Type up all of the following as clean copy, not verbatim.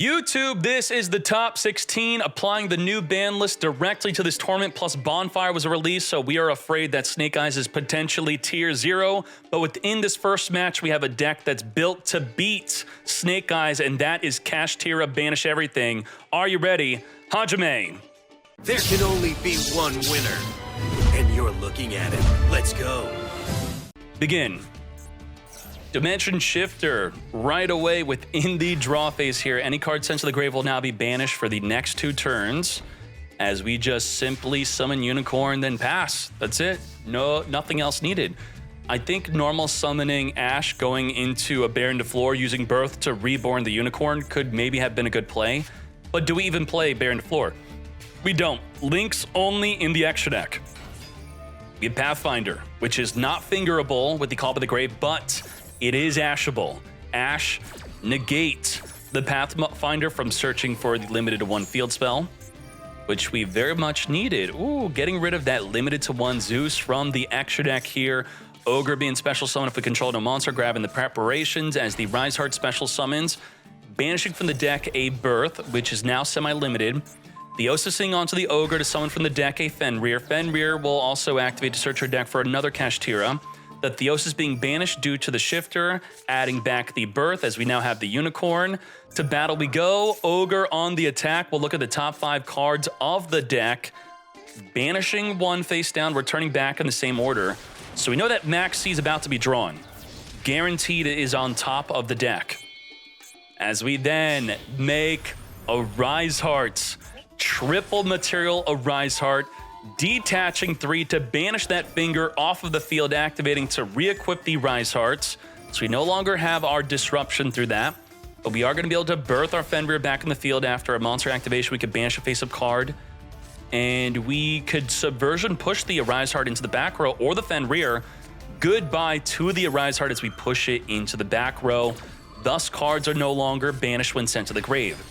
YouTube, this is the top 16, applying the new ban list directly to this tournament, plus Bonfire was a release, so we are afraid that Snake Eyes is potentially tier 0, but within this first match, we have a deck that's built to beat Snake Eyes, and that is Kashtira, Banish Everything. Are you ready? Hajime. There can only be one winner, and you're looking at it. Let's go. Begin. Dimension Shifter right away within the draw phase here. Any card sent to the grave will now be banished for the next 2 turns as we just simply summon Unicorn, then pass. That's it. Nothing else needed. I think normal summoning Ash going into a Baron to Floor using Birth to reborn the Unicorn could maybe have been a good play. But do we even play Baron to Floor? We don't. Links only in the extra deck. We have Pathfinder, which is not fingerable with the Call by the Grave, but it is ashable. Ash, negate the Pathfinder from searching for the limited to 1 field spell, which we very much needed. Ooh, getting rid of that limited to 1 Zeus from the extra deck here. Ogre being special summon if we control no monster, grabbing the preparations as the Rise Heart special summons. Banishing from the deck a Birth, which is now semi-limited. Theosising onto the Ogre to summon from the deck a Fenrir. Fenrir will also activate to search her deck for another Kashtira. The Theosis being banished due to the Shifter, adding back the Birth as we now have the Unicorn. To battle we go. Ogre on the attack. We'll look at the top 5 cards of the deck. Banishing 1 face down, returning back in the same order. So we know that Max C is about to be drawn. Guaranteed it is on top of the deck. As we then make a Rise Heart. Triple material a Rise Heart. Detaching 3 to banish that finger off of the field, activating to re-equip the Rise Hearts. So we no longer have our disruption through that, but we are going to be able to birth our Fenrir back in the field after a monster activation. We could banish a face-up card, and we could Subversion push the Rise Heart into the back row or the Fenrir. Goodbye to the Rise Heart as we push it into the back row. Thus, cards are no longer banished when sent to the grave.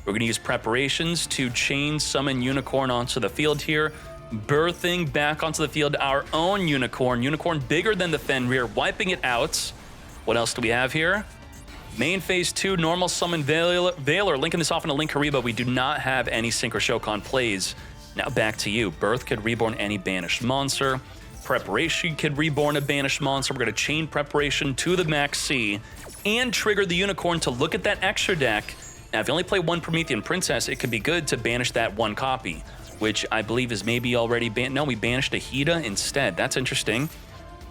We're going to use preparations to chain summon Unicorn onto the field here. Birthing back onto the field our own Unicorn. Unicorn bigger than the Fenrir, wiping it out. What else do we have here? Main phase 2, normal summon Veiler. Linking this off into Link Kariba. We do not have any Synchro Shokan plays. Now back to you. Birth could reborn any banished monster. Preparation could reborn a banished monster. We're going to chain Preparation to the Max C and trigger the Unicorn to look at that extra deck. Now, if you only play 1 Promethean Princess, it could be good to banish that 1 copy, which I believe is maybe already banned. No, we banished a Hida instead. That's interesting.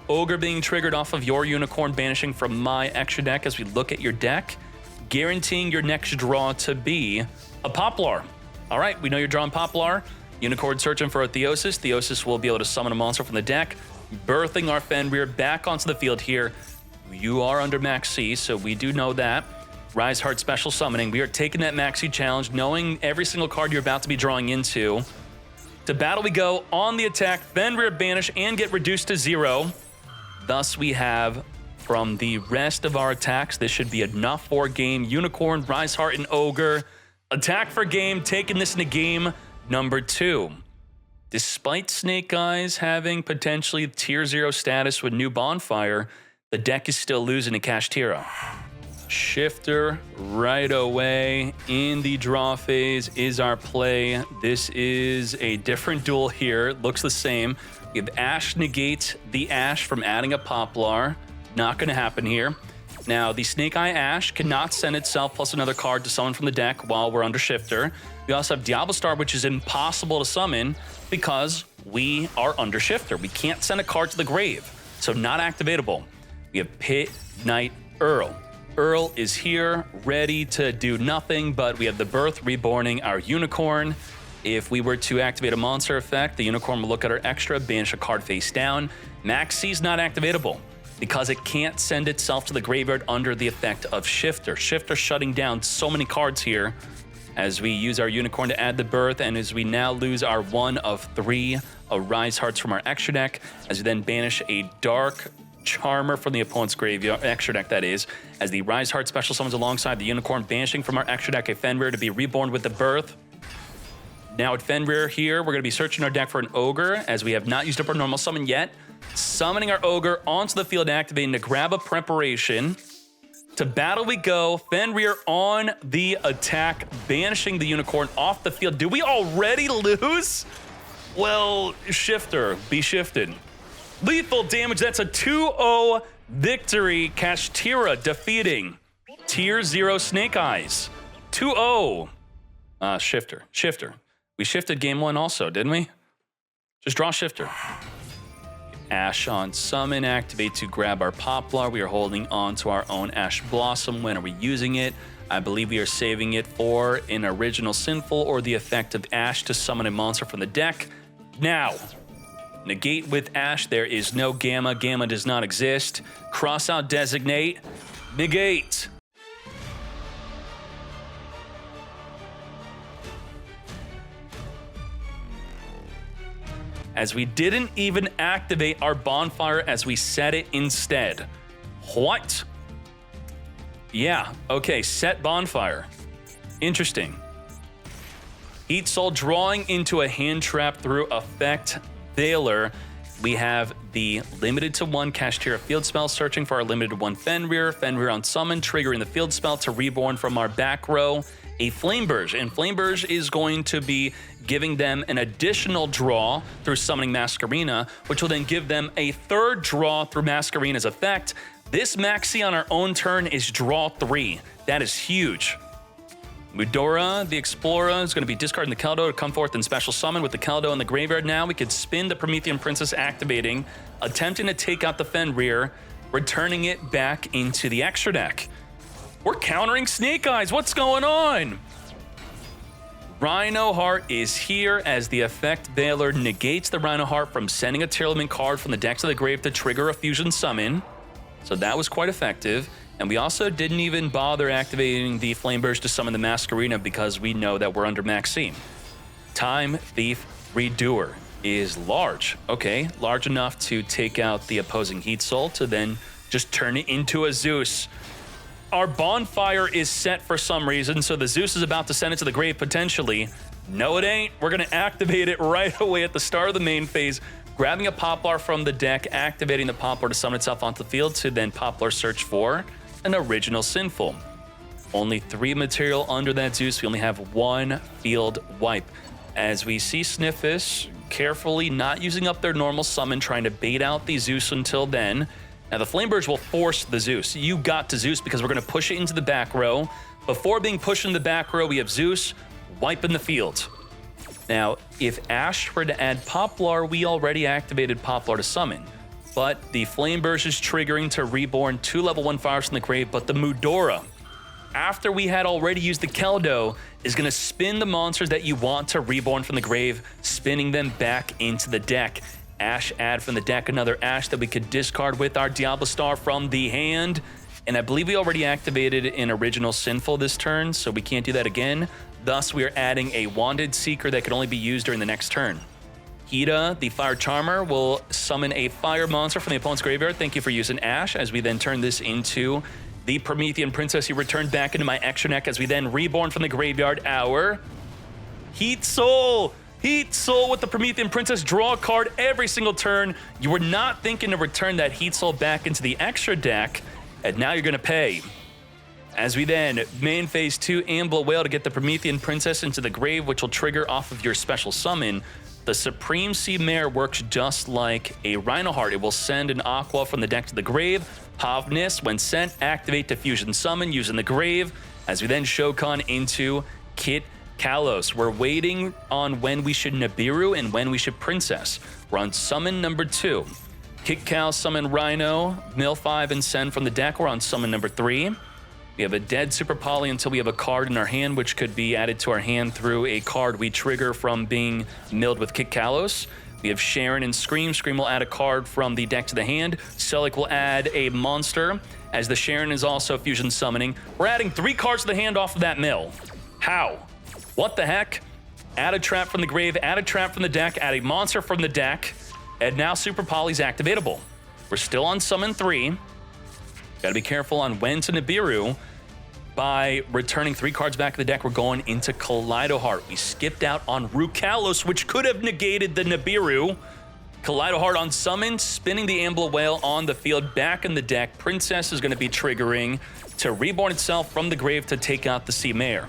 Ogre being triggered off of your Unicorn, banishing from my extra deck as we look at your deck, guaranteeing your next draw to be a Poplar. All right, we know you're drawing Poplar. Unicorn searching for a Theosis. Theosis will be able to summon a monster from the deck, birthing our Fenrir back onto the field here. You are under Max C, so we do know that. Rise Heart special summoning. We are taking that Max C challenge, knowing every single card you're about to be drawing into. To battle we go. On the attack, Fenrir banish and get reduced to 0. Thus we have, from the rest of our attacks, this should be enough for game. Unicorn, Rise Heart, and Ogre. Attack for game, taking this into game number 2. Despite Snake Eyes having potentially tier 0 status with new Bonfire, the deck is still losing to Kashtira. Shifter right away in the draw phase is our play. This is a different duel here. It looks the same. We have Ash negate the Ash from adding a Poplar. Not going to happen here. Now, the Snake Eye Ash cannot send itself plus another card to summon from the deck while we're under Shifter. We also have Diablo Star, which is impossible to summon because we are under Shifter. We can't send a card to the grave, so not activatable. We have Pit Knight Earl. Earl is here, ready to do nothing, but we have the Birth reborning our Unicorn. If we were to activate a monster effect, the Unicorn will look at our extra, banish a card face down. Max C is not activatable because it can't send itself to the graveyard under the effect of Shifter. Shifter shutting down so many cards here as we use our Unicorn to add the Birth, and as we now lose our 1 of 3 Rise Hearts from our extra deck, as we then banish a Dark Charmer from the opponent's graveyard, extra deck that is, as the Rise Heart special summons alongside the Unicorn, banishing from our extra deck a Fenrir to be reborn with the Birth. Now at Fenrir here, we're going to be searching our deck for an Ogre, as we have not used up our normal summon yet. Summoning our Ogre onto the field, activating to grab a Preparation. To battle we go. Fenrir on the attack, banishing the unicorn off the field. Do we already lose? Well, Shifter, be shifted. Lethal damage, that's a 2-0 victory. Kashtira defeating Tier 0 Snake Eyes. 2-0. Shifter. We shifted game 1 also, didn't we? Just draw Shifter. Ash on summon, activate to grab our Poplar. We are holding on to our own Ash Blossom. When are we using it? I believe we are saving it for an original Sinful or the effect of Ash to summon a monster from the deck. Now, negate with Ash. There is no Gamma. Gamma does not exist. Cross out Designate. Negate. As we didn't even activate our bonfire as we set it instead. What? Yeah, okay, set bonfire. Interesting. Heat Soul drawing into a hand trap through effect Veiler. We have the limited to 1 Kashtira field spell, searching for our limited to 1 Fenrir. Fenrir on summon, triggering the field spell to reborn from our back row a Flameburge, and Flameburge is going to be giving them an additional draw through summoning Masquerena, which will then give them a third draw through Masquerena's effect. This Maxi on our own turn is draw 3. That is huge. Mudora, the Explorer, is going to be discarding the Keldo to come forth and special summon. With the Keldo in the graveyard now, we could spin the Promethean Princess activating, attempting to take out the Fenrir, returning it back into the extra deck. We're countering Snake Eyes. What's going on? Rhino Heart is here as the effect Veiler negates the Rhino Heart from sending a Tearlament card from the deck to the grave to trigger a fusion summon. So that was quite effective. And we also didn't even bother activating the Flameburst to summon the Masquerena because we know that we're under Maxime. Time Thief Redoer is large. Okay, large enough to take out the opposing Heat Soul to then just turn it into a Zeus. Our bonfire is set for some reason, so the Zeus is about to send it to the grave potentially. No, it ain't. We're going to activate it right away at the start of the main phase, grabbing a Poplar from the deck, activating the Poplar to summon itself onto the field to then Poplar search for an original Sinful. Only 3 material under that Zeus. We only have 1 field wipe. As we see Sniffus carefully not using up their normal summon, trying to bait out the Zeus until then. Now, the Flameburge will force the Zeus. You got to Zeus because we're going to push it into the back row. Before being pushed in the back row, we have Zeus wiping the field. Now, if Ash were to add Poplar, we already activated Poplar to summon. But the Flameburge is triggering to reborn 2 level 1 fires from the grave, but the Mudora, after we had already used the Keldo, is going to spin the monsters that you want to reborn from the grave, spinning them back into the deck. Ash add from the deck another Ash that we could discard with our Diablo Star from the hand. And I believe we already activated an original Sinful this turn, so we can't do that again. Thus, we are adding a Wanded Seeker that can only be used during the next turn. Hida, the Fire Charmer, will summon a fire monster from the opponent's graveyard. Thank you for using Ash, as we then turn this into the Promethean Princess. You return back into my extra deck as we then reborn from the graveyard our Heat Soul. Heat Soul with the Promethean Princess, draw a card every single turn. You were not thinking to return that Heat Soul back into the extra deck, and now you're going to pay. As we then main phase 2, Ambler Whale to get the Promethean Princess into the grave, which will trigger off of your special summon. The Supreme Sea Mare works just like a Rhino Heart. It will send an Aqua from the deck to the grave. Havnis, when sent, activate to fusion summon using the grave. As we then Shokan into Kit Kalos. We're waiting on when we should Nibiru and when we should Princess. We're on summon number 2. Kit Kal, summon Rhino, mill 5 and send from the deck. We're on summon number 3. We have a dead Super Poly until we have a card in our hand, which could be added to our hand through a card we trigger from being milled with Kit Kalos. We have Sharon and Scream. Scream will add a card from the deck to the hand. Selic will add a monster, as the Sharon is also fusion summoning. We're adding 3 cards to the hand off of that mill. How? What the heck? Add a trap from the grave, add a trap from the deck, add a monster from the deck, and now Super Poly's activatable. We're still on summon 3. Gotta be careful on when to Nibiru. By returning 3 cards back to the deck, we're going into Kaleido Heart. We skipped out on Rukalos, which could have negated the Nibiru. Kaleido Heart on summon, spinning the Ambler Whale on the field, back in the deck. Princess is going to be triggering to reborn itself from the grave to take out the Sea Mare.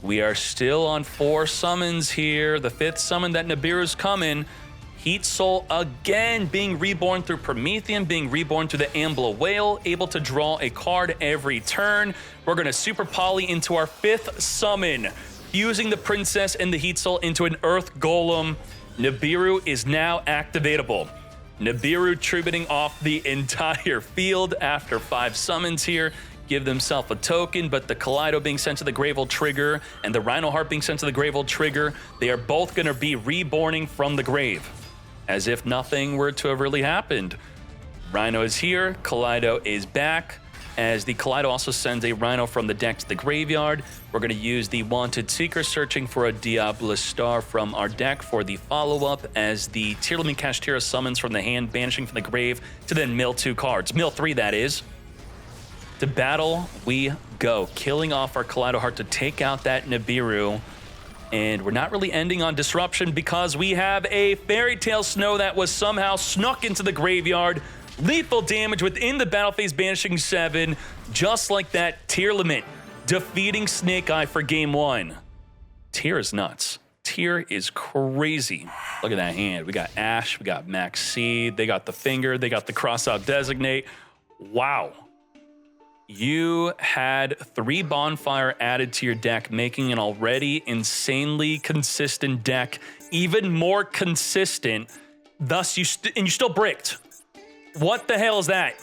We are still on 4 summons here. The 5th summon that Nibiru's coming. Heat Soul again being reborn through Promethean, being reborn through the Ambler Whale, able to draw a card every turn. We're going to Super Poly into our 5th summon, fusing the Princess and the Heat Soul into an Earth Golem. Nibiru is now activatable. Nibiru tributing off the entire field after 5 summons here. Give themselves a token, but the Kaleido being sent to the grave will trigger, and the Rhino Heart being sent to the grave will trigger. They are both going to be reborning from the grave, as if nothing were to have really happened. Rhino is here, Kaleido is back, as the Kaleido also sends a Rhino from the deck to the graveyard. We're going to use the Wanted Seeker searching for a Diablo Star from our deck for the follow-up, as the Tearlament Kashtira summons from the hand, banishing from the grave to then mill 2 cards. Mill 3, that is. To battle we go, killing off our Kaleido Heart to take out that Nibiru. And we're not really ending on disruption because we have a Fairy Tale Snow that was somehow snuck into the graveyard. Lethal damage within the battle phase, banishing 7. Just like that, Tearlament defeating Snake Eye for game 1. Tyr is nuts. Tyr is crazy. Look at that hand. We got Ash, we got Max C, they got the Finger, they got the Crossout Designate. Wow. You had 3 Bonfire added to your deck, making an already insanely consistent deck even more consistent. Thus, you still bricked. What the hell is that?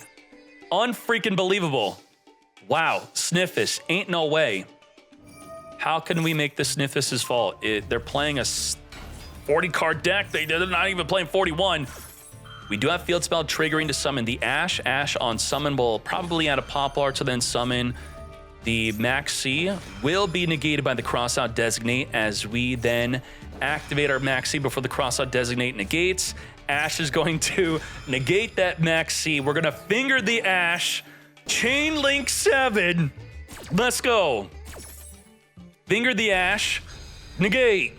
Unfreaking believable. Wow, Sniffus, ain't no way. How can we make the Sniffus' fault? They're playing a 40-card deck. They're not even playing 41. We do have Field Spell triggering to summon the Ash. Ash on summon will probably add a Poplar to then summon. The Max C will be negated by the Crossout Designate as we then activate our Max C before the Crossout Designate negates. Ash is going to negate that Max C. We're going to finger the Ash. Chain Link 7. Let's go. Finger the Ash. Negate.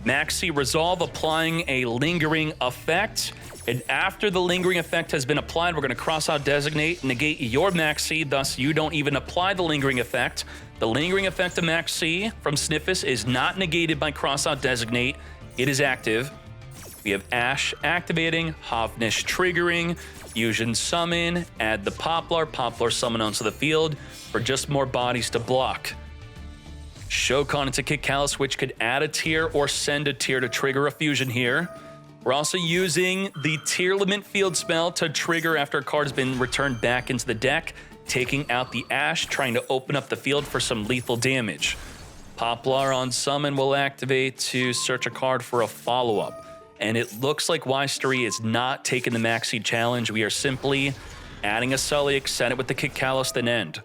Max C resolve, applying a lingering effect. And after the lingering effect has been applied, we're going to Crossout Designate, negate your Max C, thus you don't even apply the lingering effect. The lingering effect of Max C from Sniffus is not negated by Crossout Designate. It is active. We have Ash activating, Hovnish triggering, Fusion Summon, add the Poplar, Poplar summon onto the field for just more bodies to block. Shokan into Kick Callus, which could add a tier or send a tier to trigger a fusion here. We're also using the Tearlament field spell to trigger after a card has been returned back into the deck, taking out the Ash, trying to open up the field for some lethal damage. Poplar on summon will activate to search a card for a follow-up. And it looks like Wisestery is not taking the Maxi challenge. We are simply adding a Sulliek, set it with the Kick Callus, then end.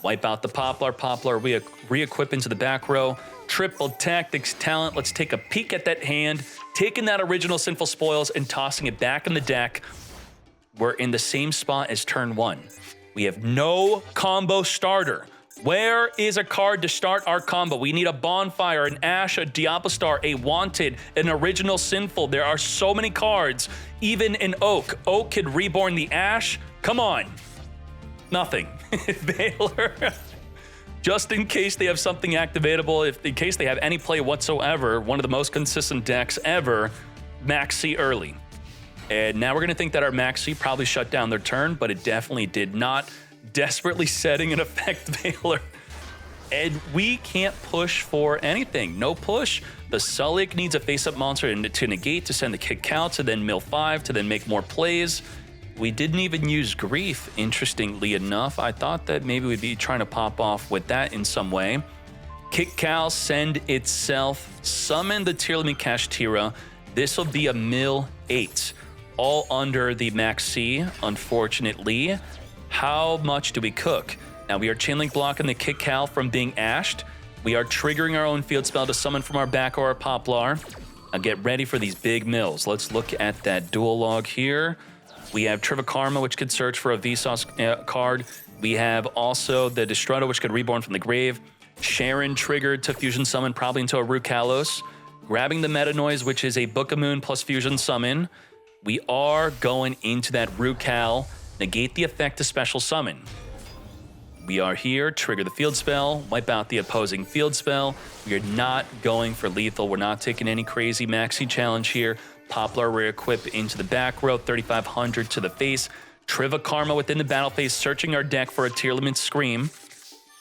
Wipe out the Poplar, Poplar re-equip into the back row. Triple Tactics Talent, let's take a peek at that hand, taking that original Sinful Spoils and tossing it back in the deck. We're in the same spot as turn 1. We have no combo starter. Where is a card to start our combo? We need a Bonfire, an Ash, a Diablo Star, a Wanted, an original Sinful. There are so many cards. Even an Oak. Oak could reborn the Ash. Come on. Nothing. Baylor. Just in case they have something activatable, in case they have any play whatsoever, one of the most consistent decks ever, Maxi early. And now we're going to think that our Maxi probably shut down their turn, but it definitely did not. Desperately setting an effect, Baylor. And we can't push for anything. No push. The Sulliek needs a face-up monster to negate, to send the Kick out, to then mill 5, to then make more plays. We didn't even use Grief, interestingly enough. I thought that maybe we'd be trying to pop off with that in some way. Kick Cal, send itself, summon the Tearlament Kashtira. This will be a mill 8, all under the Max C, unfortunately. How much do we cook? Now we are Chainlink blocking the Kick Cal from being ashed. We are triggering our own field spell to summon from our back or our Poplar. Now get ready for these big mills. Let's look at that dual log here. We have Trivikarma, which could search for a Vsauce card. We have also the Destrudo, which could reborn from the grave. Sharon triggered to fusion summon, probably into a Rukalos. Grabbing the Meta Noise, which is a Book of Moon plus fusion summon. We are going into that Rukal, negate the effect to special summon. We are here, trigger the field spell, wipe out the opposing field spell. We are not going for lethal. We're not taking any crazy maxi challenge here. Poplar re-equip into the back row, 3,500 to the face. Triva Karma within the battle phase, searching our deck for a tier limit Scream.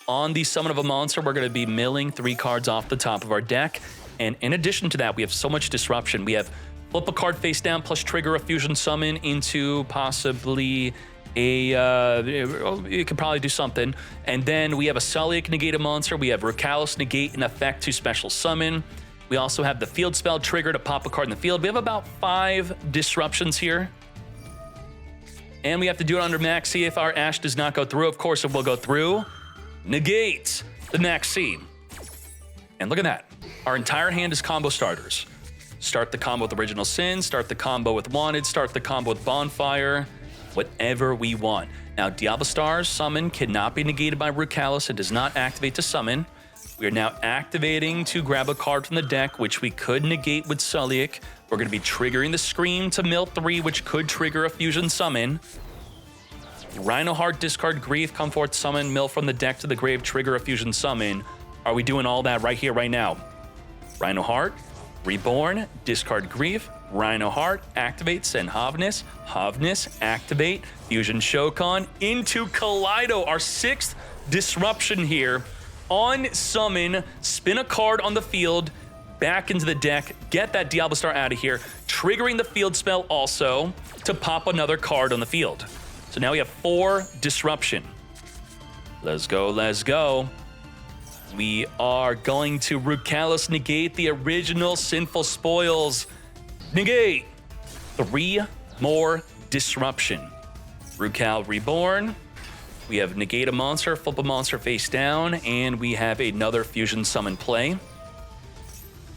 On the summon of a monster, we're going to be milling 3 cards off the top of our deck. And in addition to that, we have so much disruption. We have flip a card face down plus trigger a fusion summon into possibly you could probably do something. And then we have a Sulliek negate a monster. We have Rukalis negate an effect to special summon. We also have the field spell trigger to pop a card in the field. We have about 5 disruptions here. And we have to do it under Maxi. If our Ash does not go through, of course it will go through. Negate the Maxi. And look at that. Our entire hand is combo starters. Start the combo with Original Sin, start the combo with Wanted, start the combo with Bonfire, whatever we want. Now, Diablo Star's summon cannot be negated by Rukalis. It does not activate to summon. We are now activating to grab a card from the deck, which we could negate with Sulliek. We're going to be triggering the Scream to mill 3, which could trigger a fusion summon. Rhino Heart, discard Grief, come forth, summon, mill from the deck to the grave, trigger a fusion summon. Are we doing all that right here, right now? Rhino Heart, Reborn, discard Grief, Rhino Heart, activate, send Havnis, Havnis, activate, Fusion Shokan into Kaleido, our 6th disruption here. On summon, spin a card on the field, back into the deck, get that Diablo Star out of here, triggering the field spell also to pop another card on the field. So now we have 4 disruption. Let's go, let's go. We are going to Rukalis negate the original Sinful Spoils. Negate. 3 more disruption. Rukal Reborn. We have negate a monster, flip a monster face down, and we have another fusion summon play.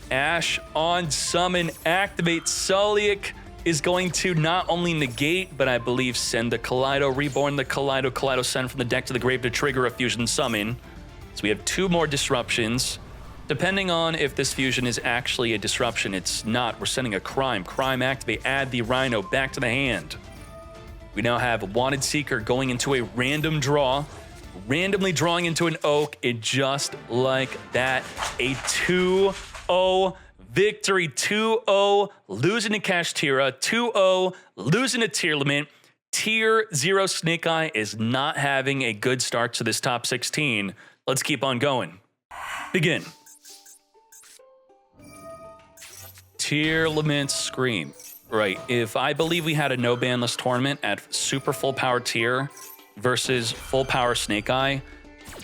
Ash on summon, activate. Sulliek is going to not only negate, but I believe send the Kaleido, Reborn the Kaleido, send from the deck to the grave to trigger a fusion summon. So we have 2 more disruptions. Depending on if this fusion is actually a disruption, it's not. We're sending a Crime. Crime activate, add the Rhino back to the hand. We now have Wanted Seeker going into a random draw, randomly drawing into an Oak. It just like that, a 2-0 victory. 2-0, losing to Kashtira. 2-0, losing to Tier Limit. Tier 0 Snake Eye is not having a good start to this top 16. Let's keep on going. Begin. Tier Limit Scream. Right, if I believe we had a no banlist tournament at super full power tier versus full power Snake Eye,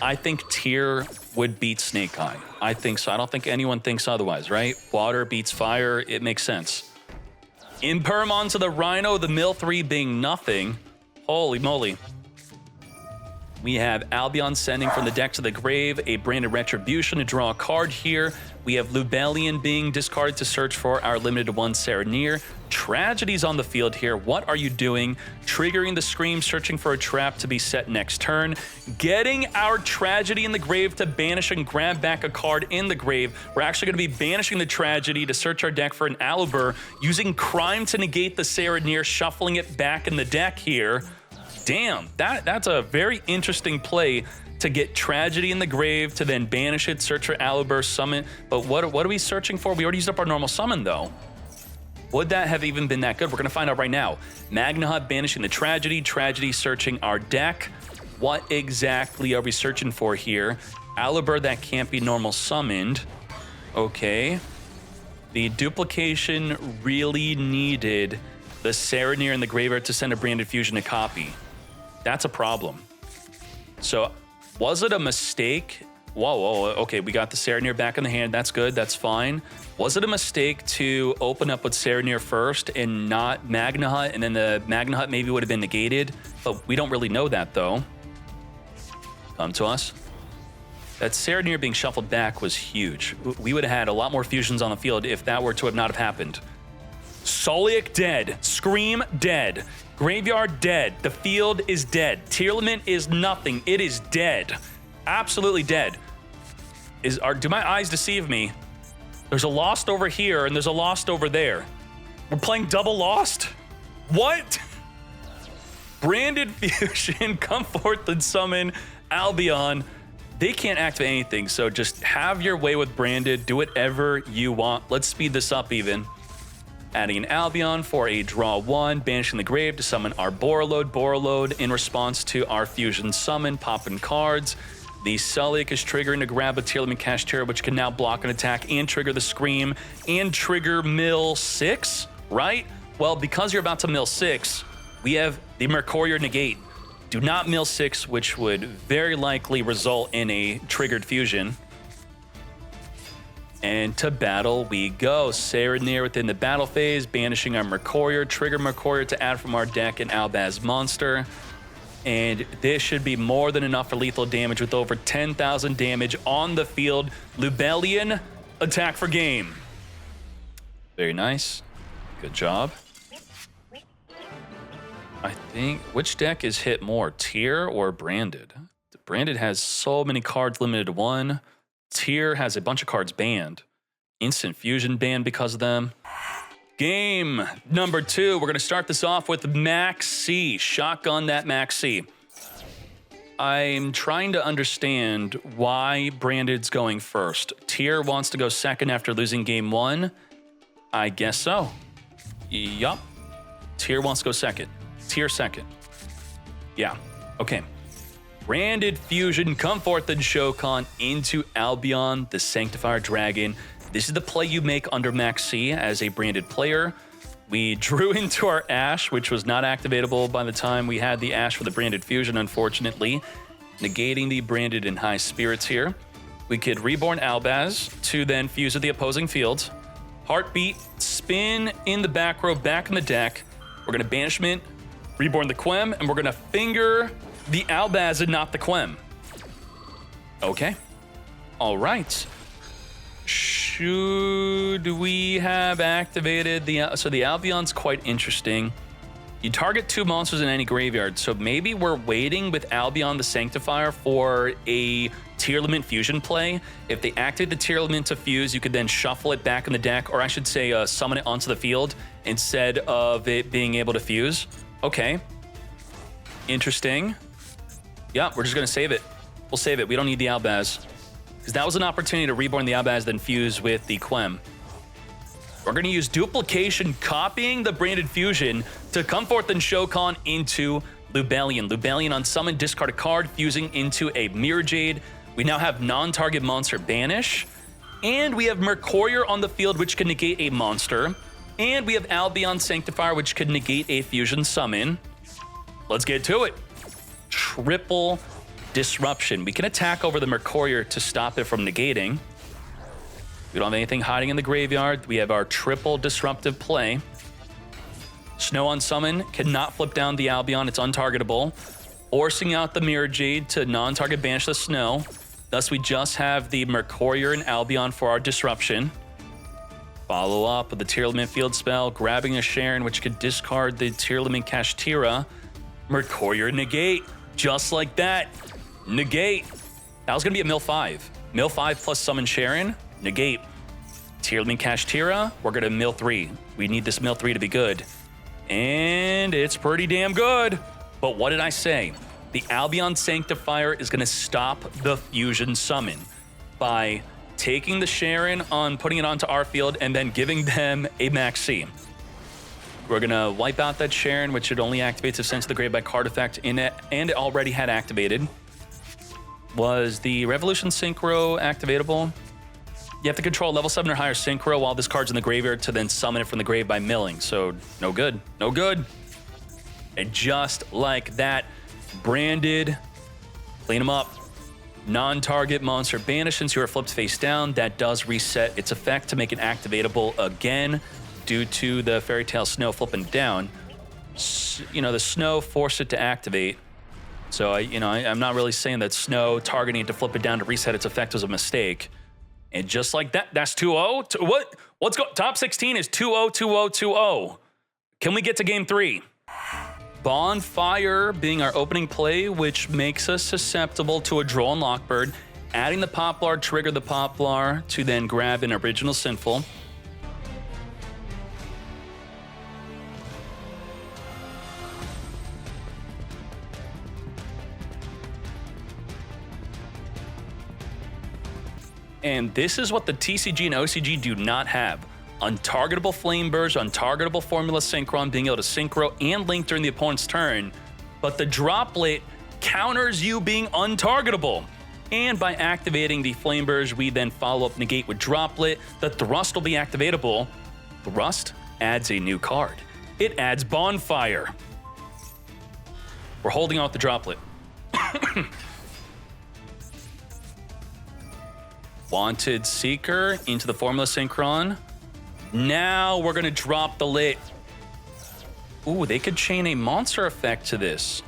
I think tier would beat Snake Eye. I think so. I don't think anyone thinks otherwise, right? Water beats fire. It makes sense. Imperm onto the Rhino, the mill 3 being nothing. Holy moly. We have Albion sending from the deck to the grave, a Branded Retribution to draw a card here. We have Lubellion being discarded to search for our limited 1 Serenir. Tragedy's on the field here. What are you doing? Triggering the Scream, searching for a trap to be set next turn. Getting our Tragedy in the grave to banish and grab back a card in the grave. We're actually going to be banishing the Tragedy to search our deck for an Alubur, using Crime to negate the Serenir, shuffling it back in the deck here. Damn, that's a very interesting play to get Tragedy in the grave, to then banish it, search for Alubur, summon. But what are we searching for? We already used up our normal summon, though. Would that have even been that good? We're going to find out right now. Magna Hut banishing the Tragedy, Tragedy searching our deck. What exactly are we searching for here? Alubur that can't be normal summoned. Okay. The duplication really needed the Serenir in the graveyard to send a Branded Fusion to copy. That's a problem. So, was it a mistake? Whoa, okay, we got the Serenir back in the hand. That's good, that's fine. Was it a mistake to open up with Serenir first and not Magna Hut, and then the Magna Hut maybe would have been negated? But we don't really know that, though. Come to us. That Serenir being shuffled back was huge. We would have had a lot more fusions on the field if that were to have not have happened. Sulliek dead. Scream dead. Graveyard dead. The field is dead. Tier Limit is nothing. It is dead. Absolutely dead. Do my eyes deceive me? There's a Lost over here and there's a Lost over there. We're playing double Lost? What? Branded Fusion, come forth and summon Albion. They can't activate anything, so just have your way with Branded. Do whatever you want. Let's speed this up even. Adding an Albion for a draw 1, banishing the grave to summon our Borreload. Borreload in response to our fusion summon, popping cards. The Sulliek is triggering to grab a tier limit Kashtira, which can now block an attack and trigger the Scream and trigger mill 6, right? Well, because you're about to mill 6, we have the Mercurial Negate. Do not mill 6, which would very likely result in a triggered fusion. And to battle we go. Serenir within the battle phase, banishing our Mercurial, trigger Mercurial to add from our deck an Albaz monster. And this should be more than enough for lethal damage with over 10,000 damage on the field. Lubellion, attack for game. Very nice. Good job. I think, which deck is hit more, Tier or Branded? Branded has so many cards limited to 1. Tier has a bunch of cards banned. Instant Fusion banned because of them. Game number 2. We're going to start this off with Max C. Shotgun that Max C. I'm trying to understand why Branded's going first. Tier wants to go second after losing game 1. I guess so. Yup. Tier wants to go second. Tier second. Yeah. Okay. Branded Fusion, come forth and Shokan into Albion, the Sanctifier Dragon. This is the play you make under Max C as a Branded player. We drew into our Ash, which was not activatable by the time we had the Ash for the Branded Fusion, unfortunately, negating the Branded and High Spirits here. We could Reborn Albaz to then fuse with the opposing field. Heartbeat, spin in the back row, back in the deck. We're going to Banishment, Reborn the Quem, and we're going to finger the Albaz and not the Quem. Okay. All right. Should we have activated the... So the Albion's quite interesting. You target 2 monsters in any graveyard, so maybe we're waiting with Albion the Sanctifier for a Tier Limit Fusion play. If they activate the Tier Limit to fuse, you could then shuffle it back in the deck, or I should say summon it onto the field instead of it being able to fuse. Okay. Interesting. Yeah, we're just going to save it. We'll save it. We don't need the Albaz. Because that was an opportunity to Reborn the Albaz, then fuse with the Quem. We're going to use Duplication, copying the Branded Fusion to come forth and Shokan into Lubellion. Lubellion on summon, discard a card, fusing into a Mirror Jade. We now have non-target monster banish. And we have Mercurial on the field, which can negate a monster. And we have Albion Sanctifier, which could negate a fusion summon. Let's get to it. Triple Disruption. We can attack over the Mercurial to stop it from negating. We don't have anything hiding in the graveyard. We have our triple disruptive play. Snow on summon cannot flip down the Albion. It's untargetable. Forcing out the Mirror Jade to non-target banish the Snow. Thus, we just have the Mercurial and Albion for our disruption. Follow up with the Tier Limit Field spell, grabbing a Sharon, which could discard the Tier Limit Kashtira. Mercurial negate. Just like that. Negate. That was going to be a mill 5. Mill 5 plus summon Sharon. Negate. Tier Limit Kashtira. We're going to mill 3. We need this mill 3 to be good. And it's pretty damn good. But what did I say? The Albion Sanctifier is going to stop the fusion summon by taking the Sharon on, putting it onto our field, and then giving them a Max C. We're going to wipe out that Sharon, which it only activates if sent to the grave by card effect in it, and it already had activated. Was the Revolution Synchro activatable? You have to control level 7 or higher Synchro while this card's in the graveyard to then summon it from the grave by milling. So, no good. No good. And just like that, Branded, clean them up. Non-target monster banish since you are flipped face down. That does reset its effect to make it activatable again due to the Fairy Tale Snow flipping down. You know, the Snow forced it to activate. So, I'm not really saying that Snow targeting it to flip it down to reset its effect was a mistake. And just like that, that's 2-0. What? Let's go. Top 16 is 2-0, 2-0, 2-0. Can we get to game 3? Bonfire being our opening play, which makes us susceptible to a Droll and Lockbird. Adding the Poplar, trigger the Poplar to then grab an Original Sinful. And this is what the TCG and OCG do not have. Untargetable Flame Burst, untargetable Formula Synchron, being able to synchro and link during the opponent's turn. But the Droplet counters you being untargetable. And by activating the Flame Burst, we then follow up negate with Droplet. The Thrust will be activatable. Thrust adds a new card. It adds Bonfire. We're holding out the Droplet. Wanted Seeker into the Formula Synchron. Now we're going to drop the lit. Ooh, they could chain a monster effect to this.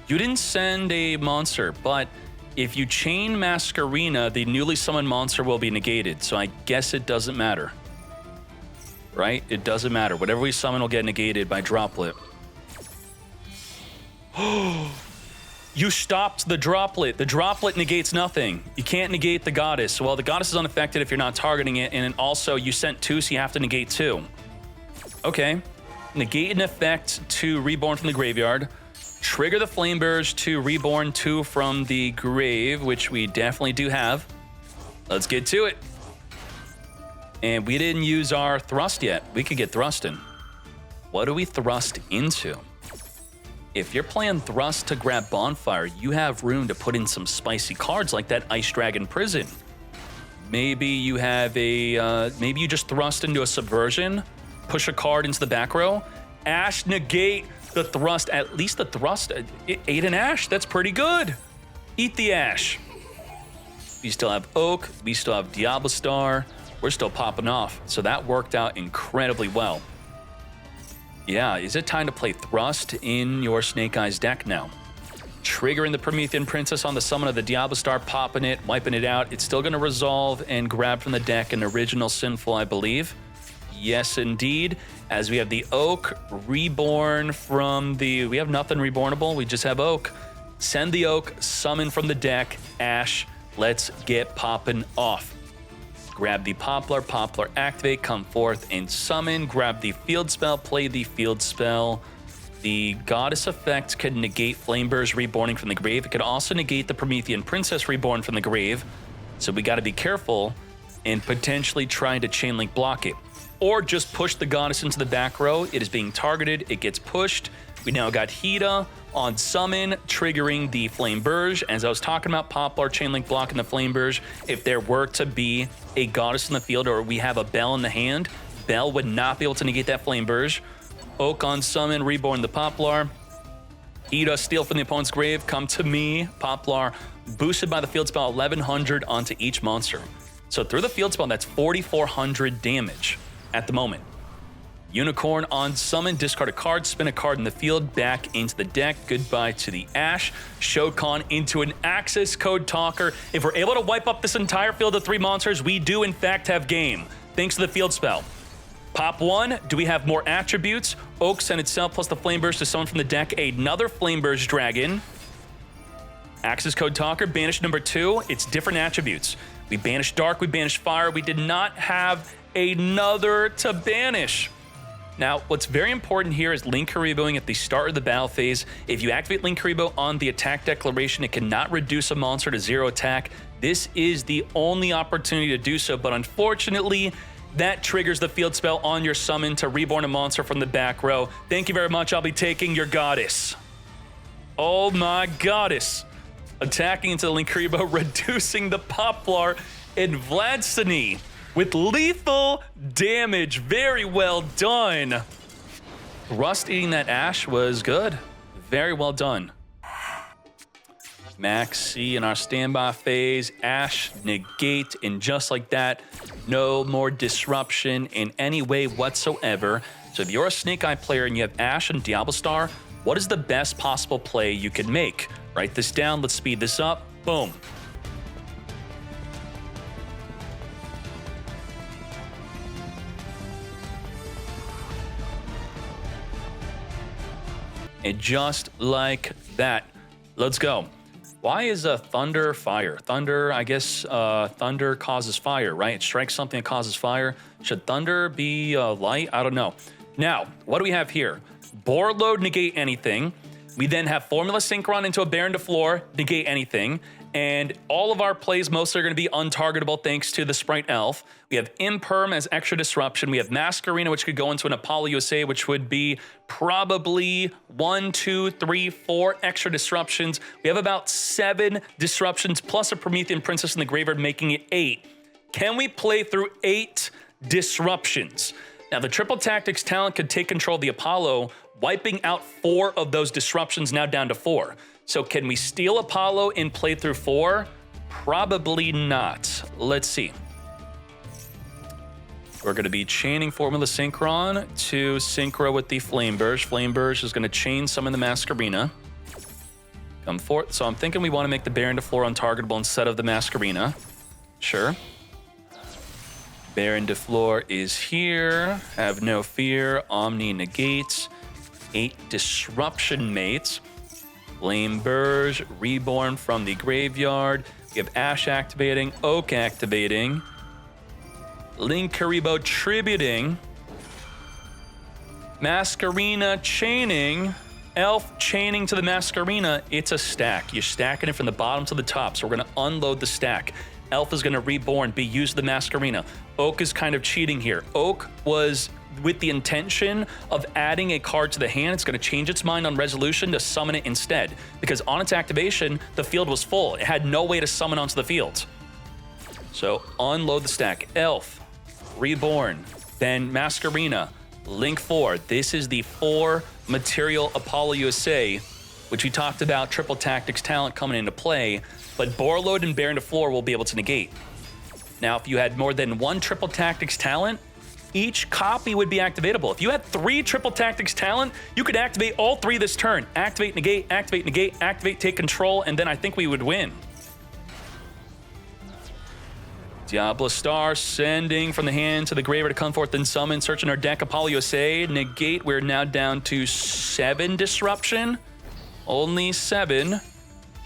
You didn't send a monster, but if you chain Masquerena, the newly summoned monster will be negated. So I guess it doesn't matter. Right? It doesn't matter. Whatever we summon will get negated by Droplet. You stopped the Droplet. The Droplet negates nothing. You can't negate the Goddess. Well, the Goddess is unaffected if you're not targeting it, and then also you sent 2, so you have to negate 2. Okay. Negate an effect to Reborn from the graveyard. Trigger the Flame Burst to Reborn 2 from the grave, which we definitely do have. Let's get to it. And we didn't use our Thrust yet. We could get Thrustin'. What do we thrust into? If you're playing Thrust to grab Bonfire, you have room to put in some spicy cards like that Ice Dragon Prison. Maybe you have a, maybe you just thrust into a Subversion, push a card into the back row. Ash negate the Thrust, at least the Thrust, ate an Ash, that's pretty good. Eat the Ash. We still have Oak, we still have Diablo Star, we're still popping off. So that worked out incredibly well. Yeah, is it time to play Thrust in your Snake Eyes deck now? Triggering the Promethean Princess on the summon of the Diablo Star, popping it, wiping it out. It's still going to resolve and grab from the deck an original Sinful, I believe. Yes, indeed. As we have the Oak, Reborn from the... We have nothing Rebornable, we just have Oak. Send the Oak, summon from the deck, Ash. Let's get popping off. Grab the Poplar, Poplar activate, come forth and summon. Grab the field spell, play the field spell. The Goddess effect can negate Flame Burst reborning from the grave. It could also negate the Promethean Princess reborn from the grave. So we got to be careful and potentially trying to chain link block it. Or just push the Goddess into the back row. It is being targeted, it gets pushed. We now got Hida on summon, triggering the Flame Burge. As I was talking about Poplar, chain link block, and the Flame Burge, if there were to be a Goddess in the field or we have a Bell in the hand, Bell would not be able to negate that Flame Burge. Oak on summon, reborn the Poplar. Hida, steal from the opponent's grave, come to me. Poplar, boosted by the field spell, 1100 onto each monster. So through the field spell, that's 4400 damage at the moment. Unicorn on summon, discard a card, spin a card in the field, back into the deck. Goodbye to the Ash. Shokan into an access code talker. If we're able to wipe up this entire field of 3 monsters, we do in fact have game, thanks to the field spell. Pop 1, do we have more attributes? Oak sent itself plus the Flame Burst to summon from the deck another Flame Burst Dragon. Access code talker, banish number 2, it's different attributes. We banished Dark, we banished Fire, we did not have another to banish. Now, what's very important here is Link Hariboing at the start of the battle phase. If you activate Link Haribo on the attack declaration, it cannot reduce a monster to 0 attack. This is the only opportunity to do so, but unfortunately, that triggers the field spell on your summon to reborn a monster from the back row. Thank you very much, I'll be taking your Goddess. Oh my Goddess. Attacking into the Link Haribo, reducing the Poplar and Vladsini with lethal damage. Very well done. Rust eating that Ash was good. Very well done. Maxi in our standby phase. Ash negate, and just like that, no more disruption in any way whatsoever. So if you're a Snake Eye player and you have Ash and Diablo Star, what is the best possible play you can make? Write this down, let's speed this up. Boom. And just like that, let's go. Why is a thunder fire? Thunder, I guess thunder causes fire, right? It strikes something that causes fire. Should thunder be light? I don't know. Now, what do we have here? Board load, negate anything. We then have Formula Synchron into a Baron to floor, negate anything. And all of our plays mostly are going to be untargetable thanks to the Sprite Elf. We have Imperm as extra disruption. We have Masquerina, which could go into an Apollo USA, which would be probably 1, 2, 3, 4 extra disruptions. We have about 7 disruptions plus a Promethean Princess in the graveyard, making it 8. Can we play through 8 disruptions? Now, the Triple Tactics talent could take control of the Apollo, wiping out 4 of those disruptions, now down to 4. So can we steal Apollo in playthrough 4? Probably not. Let's see. We're going to be chaining Formula Synchron to Synchro with the Flameburst. Flameburst is going to chain summon the Masquerina. Come forth. So I'm thinking we want to make the Baron de Fleur untargetable instead of the Masquerina. Sure. Baron de Fleur is here. Have no fear. Omni negates. 8 disruption mates. Flameburst, reborn from the graveyard. We have Ash activating, Oak activating. Linkuriboh tributing. Masquerina chaining. Elf chaining to the Masquerina. It's a stack. You're stacking it from the bottom to the top. So we're going to unload the stack. Elf is going to reborn, be used to the Masquerina. Oak is kind of cheating here. Oak was with the intention of adding a card to the hand. It's going to change its mind on resolution to summon it instead, because on its activation, the field was full. It had no way to summon onto the field. So unload the stack. Elf, reborn, then Masquerina, Link 4. This is the 4 material Apollo USA, which we talked about Triple Tactics talent coming into play, but Borreload and Baron de Fleur will be able to negate. Now, if you had more than 1 Triple Tactics talent, each copy would be activatable. If you had 3 Triple Tactics talent, you could activate all 3 this turn. Activate, negate, take control, and then I think we would win. Diablo Star sending from the hand to the graveyard to come forth and summon. Searching our deck, Apollo USA. Negate, we're now down to 7 disruption. Only 7.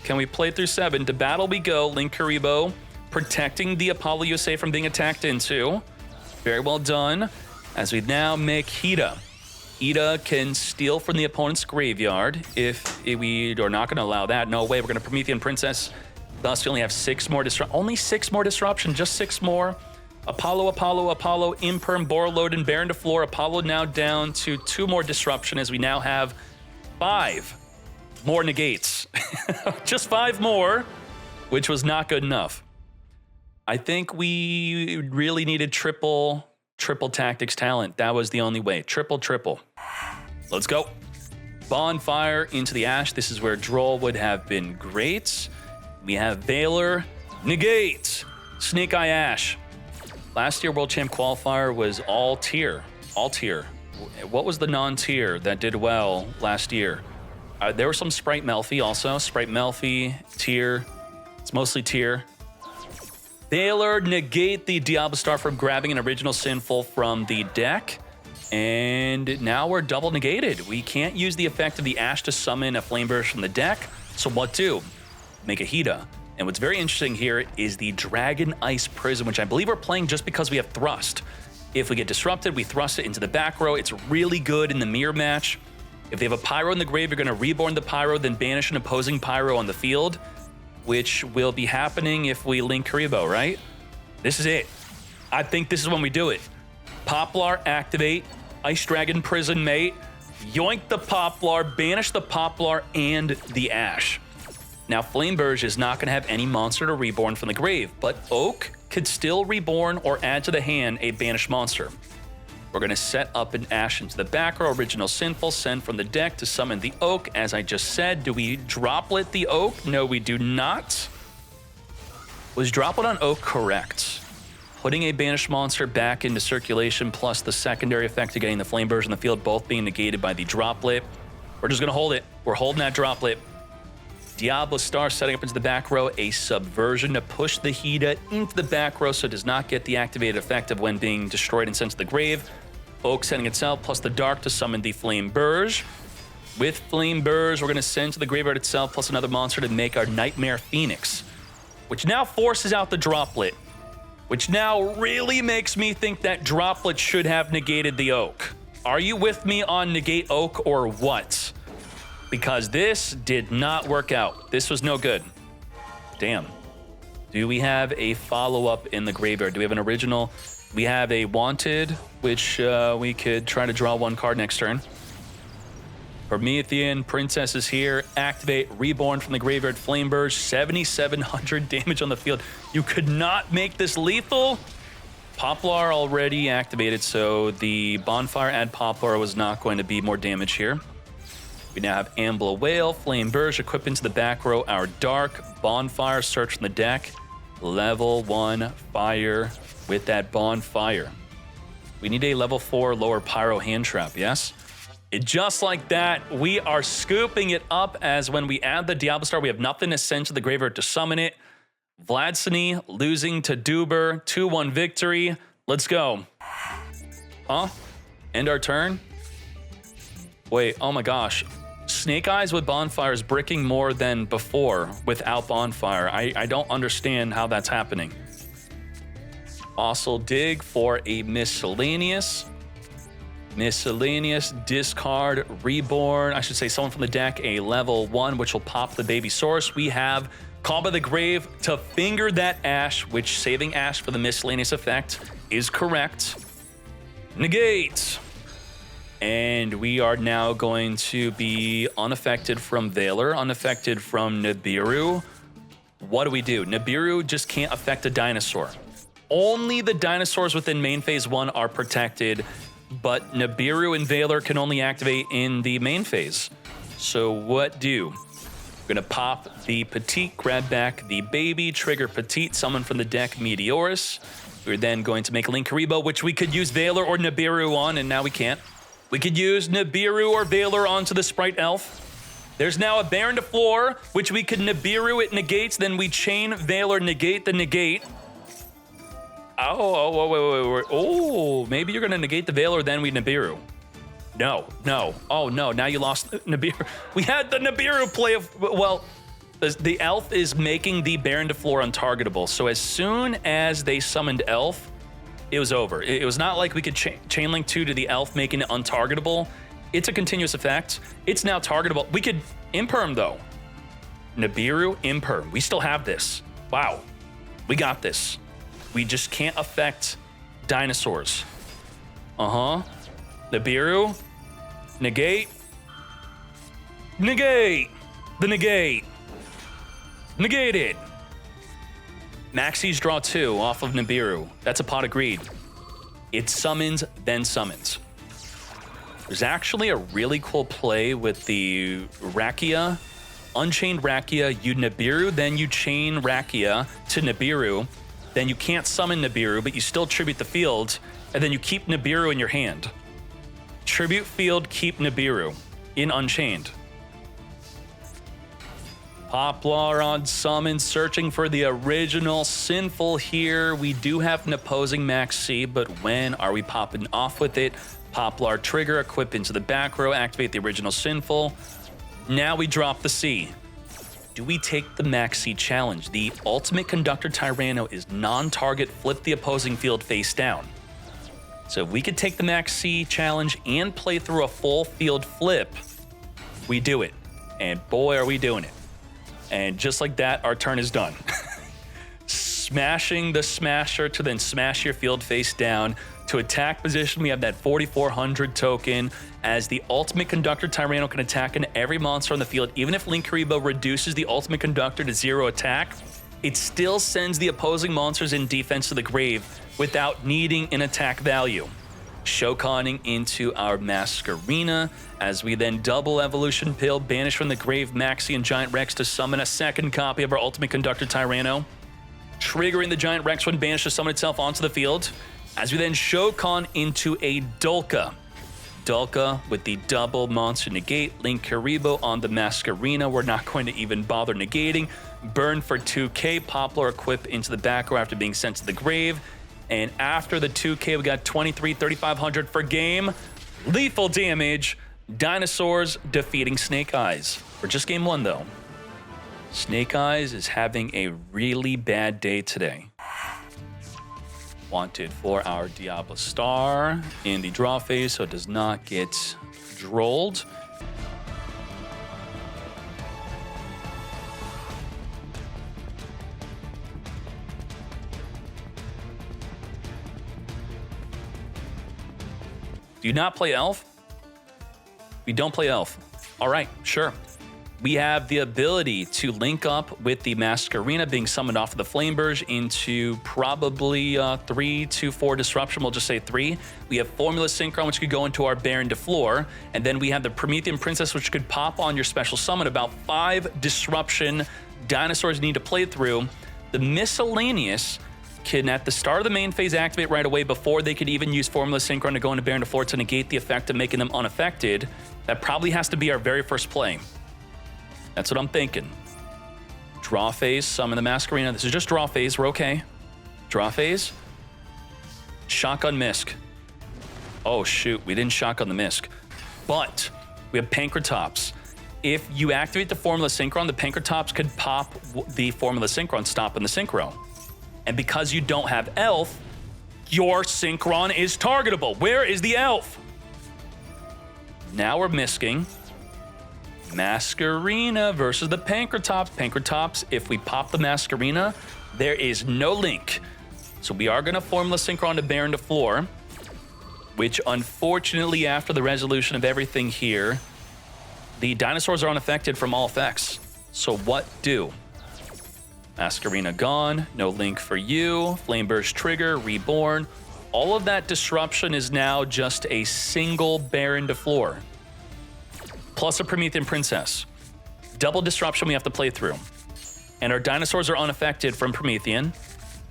Can we play through 7? To battle we go. Linkuriboh protecting the Apollo USA from being attacked into. Very well done. As we now make Hida. Hida can steal from the opponent's graveyard. If we are not going to allow that, no way. We're going to Promethean Princess. Thus, we only have 6 more disruption. Only 6 more disruption. Just 6 more. Apollo, Imperm, Borreload, and Baron de Fleur. Apollo now down to 2 more disruption, as we now have 5 more negates. Just 5 more, which was not good enough. I think we really needed triple tactics talent. That was the only way. Triple. Let's go. Bonfire into the Ash. This is where Droll would have been great. We have Valor, negate, Snake Eye Ash. Last year World Champ Qualifier was all tier. What was the non-tier that did well last year? There were some Sprite Melfi also. Sprite Melfi, tier. It's mostly tier. Valor, negate the Diablo Star from grabbing an original Sinful from the deck. And now we're double negated. We can't use the effect of the Ash to summon a Flameburst from the deck. So what do? Make a Hida. And what's very interesting here is the Dragon Ice Prism, which I believe we're playing just because we have Thrust. If we get disrupted, we thrust it into the back row. It's really good in the mirror match. If they have a Pyro in the grave, you're going to reborn the Pyro, then banish an opposing Pyro on the field, which will be happening if we Linkuriboh, right? This is it. I think this is when we do it. Poplar, activate. Ice Dragon Prison mate. Yoink the Poplar, banish the Poplar and the Ash. Now, Flameburst is not going to have any monster to reborn from the grave, but Oak could still reborn or add to the hand a banished monster. We're going to set up an Ash into the back row, original Sinful, send from the deck to summon the Oak. As I just said, do we droplet the Oak? No, we do not. Was droplet on Oak correct? Putting a banished monster back into circulation plus the secondary effect of getting the Flameburst in the field both being negated by the droplet. We're just going to hold it. We're holding that droplet. Diablo Star setting up into the back row, a Subversion to push the Hida into the back row so it does not get the activated effect of when being destroyed and sent to the grave. Oak setting itself, plus the Dark to summon the Flameburst. With Flameburst, we're going to send to the graveyard itself, plus another monster to make our Nightmare Phoenix, which now forces out the droplet, which now really makes me think that droplet should have negated the Oak. Are you with me on negate Oak or what? Because this did not work out. This was no good. Damn. Do we have a follow-up in the graveyard? Do we have an original? We have a Wanted, which we could try to draw one card next turn. Promethean, Princess is here. Activate, Reborn from the graveyard, Flame Burst, 7,700 damage on the field. You could not make this lethal. Poplar already activated, so the Bonfire add Poplar was not going to be more damage here. We now have Ambler Whale, Flame Burst, equip into the back row, our Dark, Bonfire, search from the deck. Level 1 fire with that Bonfire. We need a level 4 lower Pyro hand trap, yes? Just like that, we are scooping it up as when we add the Diablo Star, we have nothing to send to the graveyard to summon it. Vladsny losing to Duber, 2-1 victory. Let's go. Huh? End our turn? Wait, oh my gosh. Snake Eyes with Bonfire is bricking more than before without Bonfire. I don't understand how that's happening. Fossil Dig for a Miscellaneous. Miscellaneous, discard, Reborn. I should say someone from the deck, a level 1, which will pop the Baby Source. We have Call by the Grave to finger that Ash, which saving Ash for the Miscellaneous effect is correct. Negate. And we are now going to be unaffected from Valor, unaffected from Nibiru. What do we do? Nibiru just can't affect a dinosaur. Only the dinosaurs within main phase 1 are protected, but Nibiru and Valor can only activate in the main phase. So what do? We're gonna pop the Petite, grab back the Baby, trigger Petite, summon from the deck Meteorus. We're then going to make Linkaribo, which we could use Valor or Nibiru on, and now we can't. We could use Nibiru or Valor onto the Sprite Elf. There's now a Baron to floor, which we could Nibiru, it negates, then we chain Valor, negate the negate. Oh, maybe you're gonna negate the Valor, then we Nibiru. No. Oh no, now you lost Nibiru. We had the Nibiru play of, well, the Elf is making the Baron to floor untargetable. So as soon as they summoned Elf, it was over. It was not like we could chain link 2 to the Elf, making it untargetable. It's a continuous effect. It's now targetable. We could Imperm though. Nibiru, Imperm. We still have this. Wow, we got this. We just can't affect dinosaurs. Nibiru, negate, negate, the negate, negated. Maxis draw 2 off of Nibiru. That's a Pot of Greed. It summons, then summons. There's actually a really cool play with the Rakia, Unchained Rakia, you Nibiru, then you chain Rakia to Nibiru. Then you can't summon Nibiru, but you still tribute the field, and then you keep Nibiru in your hand. Tribute field, keep Nibiru in Unchained. Poplar on summon, searching for the original Sinful here. We do have an opposing Max C, but when are we popping off with it? Poplar trigger, equip into the back row, activate the original Sinful. Now we drop the C. Do we take the Maxi challenge? The Ultimate Conductor Tyranno is non-target, flip the opposing field face down. So if we could take the Maxi challenge and play through a full field flip, we do it. And boy, are we doing it. And just like that, our turn is done. Smashing the Smasher to then smash your field face down. To attack position, we have that 4,400 token. As the Ultimate Conductor Tyranno can attack in every monster on the field, even if Linkaribo reduces the Ultimate Conductor to 0 attack, it still sends the opposing monsters in defense to the grave without needing an attack value. Shokanning into our Masquerena, as we then double Evolution Pill, banish from the grave Maxi and Giant Rex to summon a second copy of our Ultimate Conductor Tyranno. Triggering the Giant Rex when banished to summon itself onto the field. As we then Shokan into a Dulka. Dulka with the double monster negate, Linkaribo on the Masquerena. We're not going to even bother negating. Burn for 2k, Poplar equip into the back row after being sent to the grave. And after the 2k, we got 3,500 for game. Lethal damage. Dinosaurs defeating Snake Eyes. For just game 1 though. Snake Eyes is having a really bad day today. Wanted for our Diablo Star in the draw phase, so it does not get drolled. Do you not play Elf? We don't play Elf. All right, sure. We have the ability to link up with the Masquerena being summoned off of the Flameburge into probably 3 to 4 disruption. We'll just say 3. We have Formula Synchron, which could go into our Baron de Fleur. And then we have the Promethean Princess, which could pop on your special summon. About 5 disruption dinosaurs need to play through. The Miscellaneous can, at the start of the main phase, activate right away before they could even use Formula Synchron to go into Baron de Fleur to negate the effect of making them unaffected. That probably has to be our very first play. That's what I'm thinking. Draw phase, summon the Masquerena. This is just draw phase, we're okay. Draw phase. Shotgun Misk. Oh shoot, we didn't shotgun the Misk. But we have Pankratops. If you activate the Formula Synchron, the Pankratops could pop the Formula Synchron, stopping the Synchro. And because you don't have Elf, your Synchron is targetable. Where is the Elf? Now we're misking. Masquerena versus the Pankratops. Pankratops, if we pop the Masquerena, there is no link. So we are going to Formula Synchron to Baron de Fleur, which unfortunately, after the resolution of everything here, the dinosaurs are unaffected from all effects. So what do? Masquerena gone, no link for you, Flameburst trigger, reborn. All of that disruption is now just a single Baron de Fleur. Plus a Promethean Princess. Double disruption we have to play through. And our dinosaurs are unaffected from Promethean.